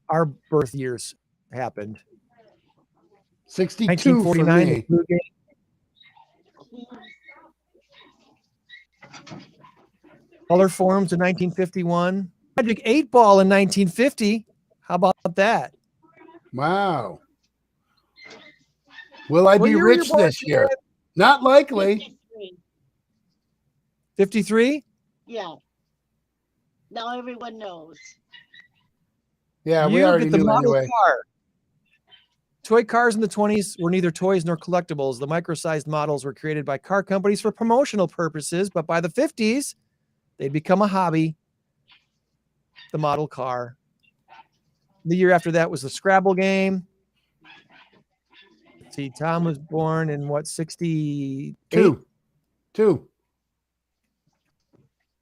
our birth years happened. 62 for me. Color Forms in 1951. Magic 8 Ball in 1950. How about that? Wow. Will I be rich this year? Not likely. 53? Yeah. Now everyone knows. Yeah, we already knew anyway. Car. Toy cars in the 20s were neither toys nor collectibles. The micro-sized models were created by car companies for promotional purposes, but by the 50s, they'd become a hobby. The model car. The year after that was the Scrabble game. See, Tom was born in what, 62?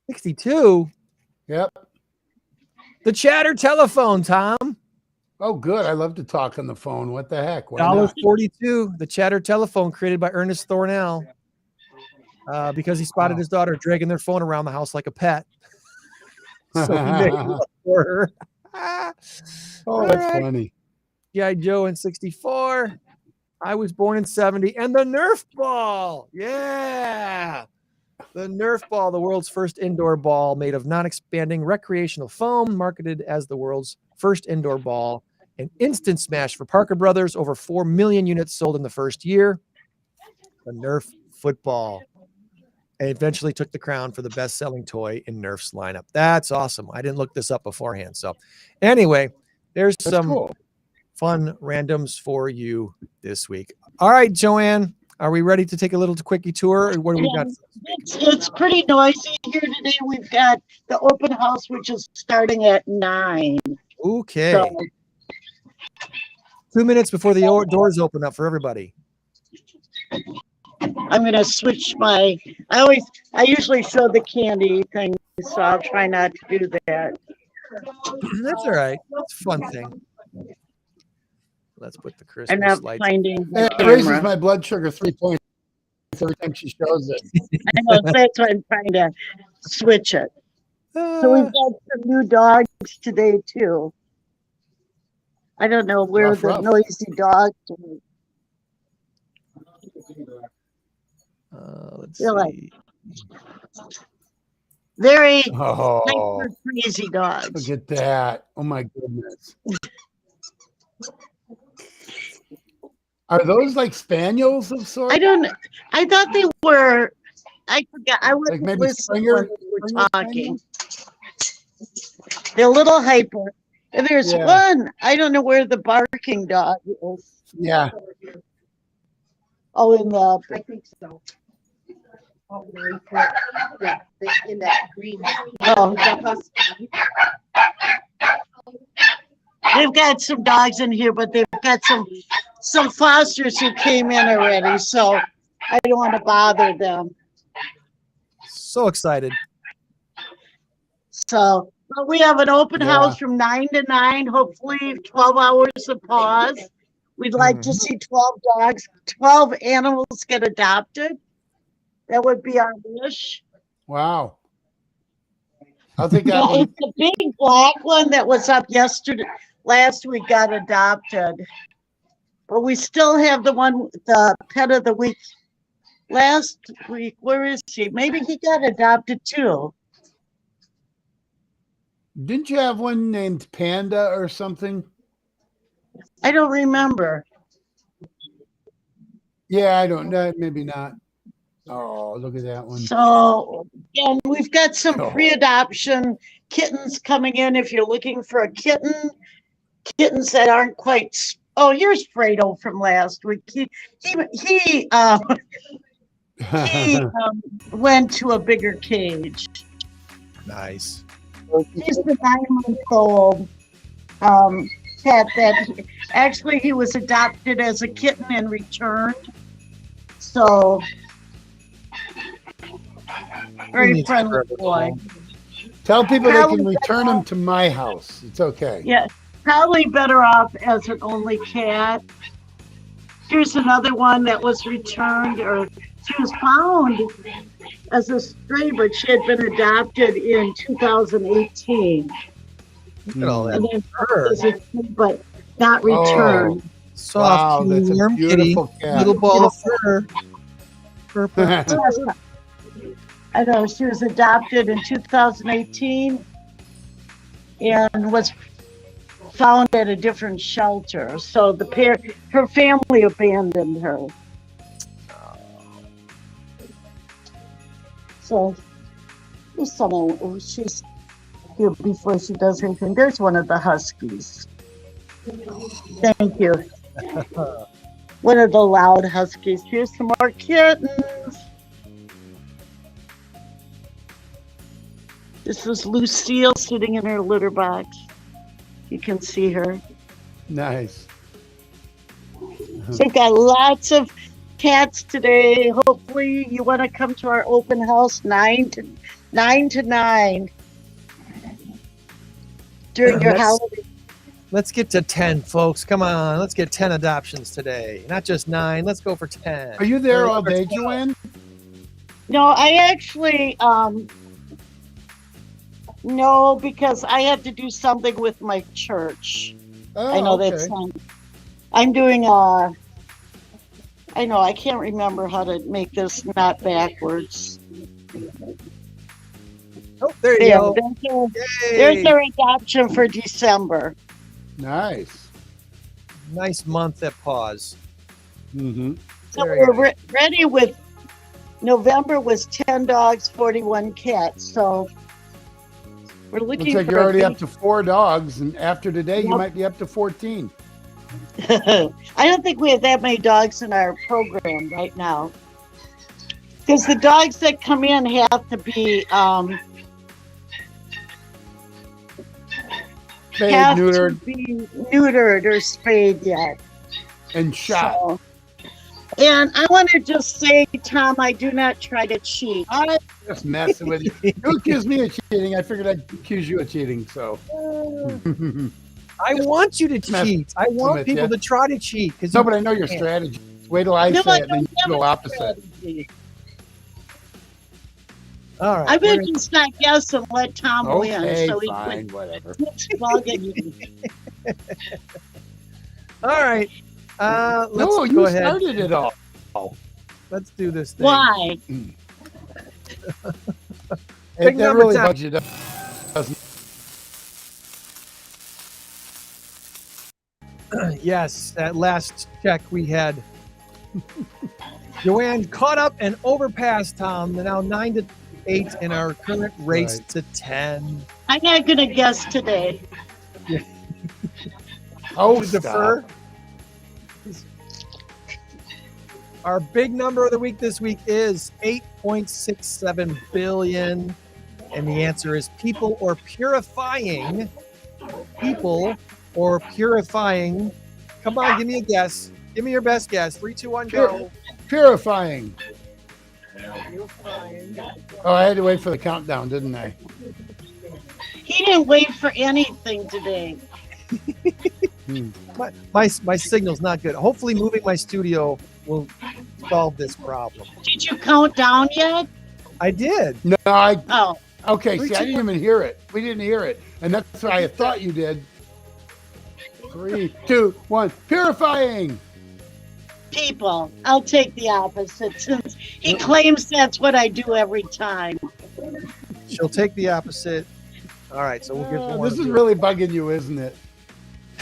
62? Yep. The chatter telephone, Tom. Oh, good. I love to talk on the phone. What the heck? $1.42. The chatter telephone created by Ernest Thornell because he spotted his daughter dragging their phone around the house like a pet. So he made it for her. Oh, that's funny. G.I. Joe in 64. I was born in 70. And the Nerf ball. Yeah. The Nerf ball, the world's first indoor ball made of non-expanding recreational foam, marketed as the world's first indoor ball. An instant smash for Parker Brothers. Over 4 million units sold in the first year. The Nerf football. And eventually took the crown for the best-selling toy in Nerf's lineup. That's awesome. I didn't look this up beforehand. So anyway, there's some fun randoms for you this week. All right, Joann, are we ready to take a little quickie tour? Or what do we got? It's pretty noisy here today. We've got the open house, which is starting at 9. Okay. So, 2 minutes before the doors open up for everybody. I'm going to switch I usually show the candy thing, so I'll try not to do that. That's all right. That's a fun thing. Let's put the Christmas I'm not lights. finding It raises my blood sugar 3 points every time she shows it. I know, that's why I'm trying to switch it. So we've got some new dogs today too. I don't know where Rough, the rough. noisy dogs are. Let's They're like see. very Oh, hyper crazy dogs. look at that. Oh my goodness. Are those like spaniels of sorts? I don't. I thought they were. I forgot. I Like wasn't maybe listening Springer? when they were Springer talking. They're a little hyper. And there's Yeah. one. I don't know where the barking dog is. Yeah. Oh, in the. I think so. Oh, yeah, in that green. Oh, The husky. they've got some dogs in here, but they've got some fosters who came in already, so I don't want to bother them. So excited. So, but we have an open Yeah. house from 9 to 9, hopefully 12 hours of pause. We'd like to see 12 dogs, 12 animals get adopted. That would be our wish. Wow. I'll take that Yeah, one. it's the big black one that was up last week got adopted. But we still have the pet of the week last week. Where is he? Maybe he got adopted too. Didn't you have one named Panda or something? I don't remember. Yeah, I don't know. Maybe not. Oh, look at that one. So, and we've got some Oh. pre-adoption kittens coming in. If you're looking for a kitten, kittens that aren't quite. Oh, here's Fredo from last week. He went to a bigger cage. Nice. He's the 9-month-old cat that actually he was adopted as a kitten and returned. So very friendly boy. Tell people they Probably can return them to my house. It's okay. Yeah, probably better off as an only cat. Here's another one that was returned, or she was found as a stray, but she had been adopted in 2018. Look at all that And then fur. as a stray, but not returned. Soft, Wow, that's a warm kitty. beautiful cat. Little ball of fur. Purple. I know she was adopted in 2018 and was found at a different shelter. So her family abandoned her. So she's here before she does anything. There's one of the huskies. Thank you. One of the loud huskies. Here's some more kittens. This was Lucille sitting in her litter box. You can see her. Nice. So we've got lots of cats today. Hopefully you want to come to our open house 9 to 9 during your holiday. Let's get to 10, folks. Come on. Let's get 10 adoptions today. Not just 9. Let's go for 10. Are you there all day, Joann? No, I actually no, because I had to do something with my church. Oh, I know okay. that's I'm doing I know I can't remember how to make this not backwards. Oh, there you go. There's Yay. their adoption for December. Nice. Nice month at PAWS. Mm-hmm. So Very we're ready with November was 10 dogs, 41 cats. So we're looking Looks like for you're already a up to 4 dogs, and after today, you Yep. might be up to 14. I don't think we have that many dogs in our program right now. Because the dogs that come in have to be Spayed, neutered, neutered or spayed yet. and shot. So, and I want to just say, Tom, I do not try to cheat. I'm just messing with you. You accuse me of cheating. I figured I'd accuse you of cheating. So I want you to Mess cheat. I want with people ya. to try to cheat. no, but I know your strategy. Wait till I No, say I it, then don't you have go a opposite. strategy. All right. I bet just not guess and let Tom win. Okay, So he fine, whatever. quits bugging you. All right. Let's No, you go ahead. started it all. Let's do this thing. Why? Big That number really time. bugs you, doesn't Yes, at last check we had Joann caught up and overpassed Tom. They're now 9-8 in our current race Right. to 10. I'm not going to guess today. Oh, To stop. defer. Our big number of the week this week is 8.67 billion. And the answer is people or purifying. People or purifying. Come on, give me a guess. Give me your best guess. 3, 2, 1, go. Purifying. Purifying. Oh, I had to wait for the countdown, didn't I? He didn't wait for anything today. My signal's not good. Hopefully moving my studio will solve this problem. Did you count down yet? I did. No, Oh, okay, Three, see, I two, didn't even hear it. We didn't hear it. And that's why I thought you did. 3, 2, 1. Purifying. people. I'll take the opposite since he claims that's what I do every time. She'll take the opposite. All right, so we'll give one. This is really bugging you, isn't it?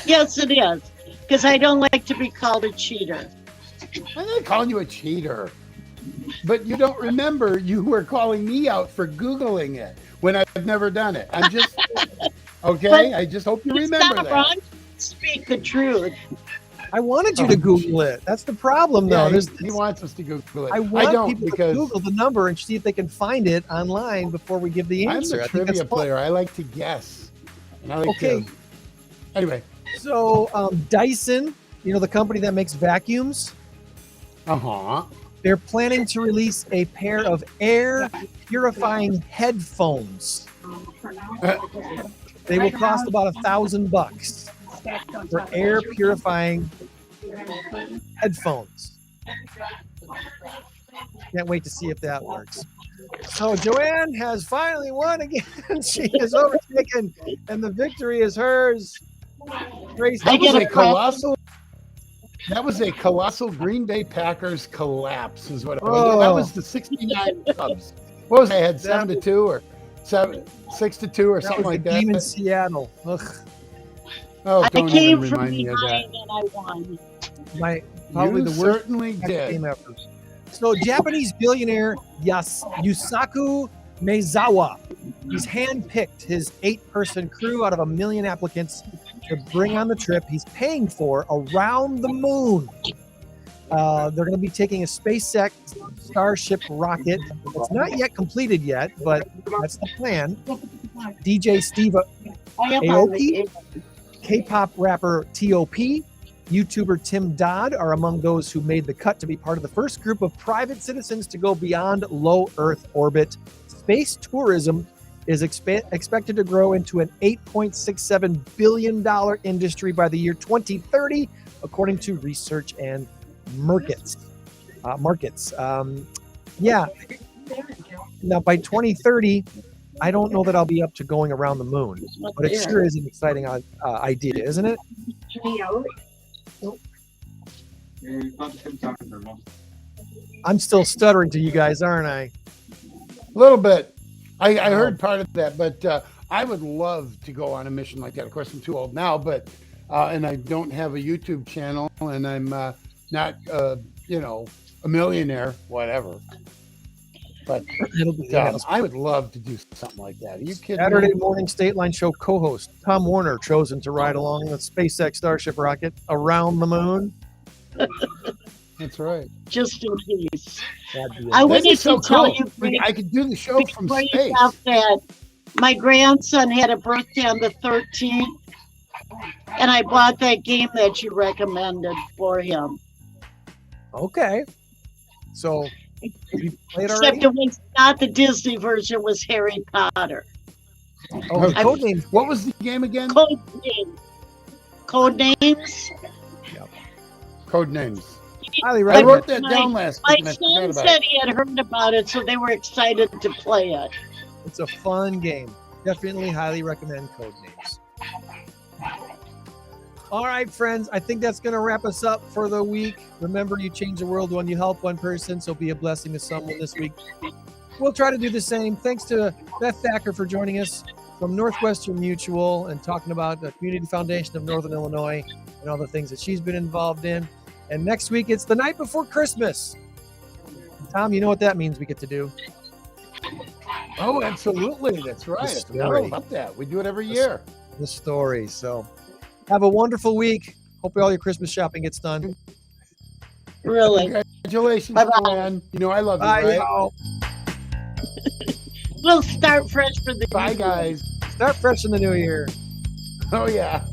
Yes, it is. Because I don't like to be called a cheater. I'm not calling you a cheater. But you don't remember you were calling me out for Googling it when I've never done it. I'm just, okay? But I just hope you It's remember not that. wrong. Speak the truth. I wanted you to Google it. That's the problem, though. Yeah, There's, he wants us to Google it. I want don't people because to Google the number and see if they can find it online before we give the I'm answer. the I think that's trivia fun. player. I like to guess. And I like Okay. to. Anyway. So Dyson, you know, the company that makes vacuums, Uh-huh. they're planning to release a pair of air purifying headphones. They will cost about $1,000 for air purifying headphones. Can't wait to see if that works. So Joann has finally won again. She is overtaken, and the victory is hers. Grace, I get a That was a colossal Green Bay Packers collapse, is what it was. Oh. That was the 69 Cubs. What was I had 7-2 or 6-2 or that something was like the game in that? Seattle. Ugh, Oh, I don't came even from remind me of that. behind and I won. probably You the worst certainly game did. ever. So Japanese billionaire Yusaku Maezawa, he's handpicked his 8-person crew out of 1 million applicants to bring on the trip he's paying for around the moon. They're going to be taking a SpaceX Starship rocket. It's not yet completed yet, but that's the plan. DJ Steve I am on Aoki, the K-pop rapper T.O.P., YouTuber Tim Dodd are among those who made the cut to be part of the first group of private citizens to go beyond low Earth orbit. Space tourism is expected to grow into an $8.67 billion industry by the year 2030, according to research and markets. Yeah. Now, by 2030, I don't know that I'll be up to going around the moon, but it sure is an exciting idea, isn't it? I'm still stuttering to you guys, aren't I? A little bit. I heard part of that, but I would love to go on a mission like that. Of course, I'm too old now, but and I don't have a YouTube channel, and I'm not, a millionaire, whatever. But It'll be I would love to do something like that. Are you kidding Saturday me? morning Stateline show co-host Tom Warner chosen to ride along the SpaceX Starship rocket around the moon. That's right. just in case. That'd be I a- wanted This is so to tell cool. you, Greg, I could do the show from before you space. left that my grandson had a birthday on the 13th, and I bought that game that you recommended for him. Okay. So you played Except already? it was not the Disney version, it was Harry Potter. Oh, the code names. What was the game again? Code names. Code names. Code names. Highly I recommend. wrote that down last My week. and I forgot son about said it. he had heard about it, so they were excited to play it. It's a fun game. Definitely highly recommend Codenames. All right, friends. I think that's going to wrap us up for the week. Remember, you change the world when you help one person, so be a blessing to someone this week. We'll try to do the same. Thanks to Beth Thacker for joining us from Northwestern Mutual and talking about the Community Foundation of Northern Illinois and all the things that she's been involved in. And next week, it's the night before Christmas. Tom, you know what that means we get to do. Oh, absolutely. That's right. I forgot all about that. We do it every year. The story. So have a wonderful week. Hope all your Christmas shopping gets done. Really. Congratulations, Bye-bye. Joann. You know I love you, Bye, right? y'all. We'll start fresh for the Bye, guys. Start fresh in the new year. Oh, yeah.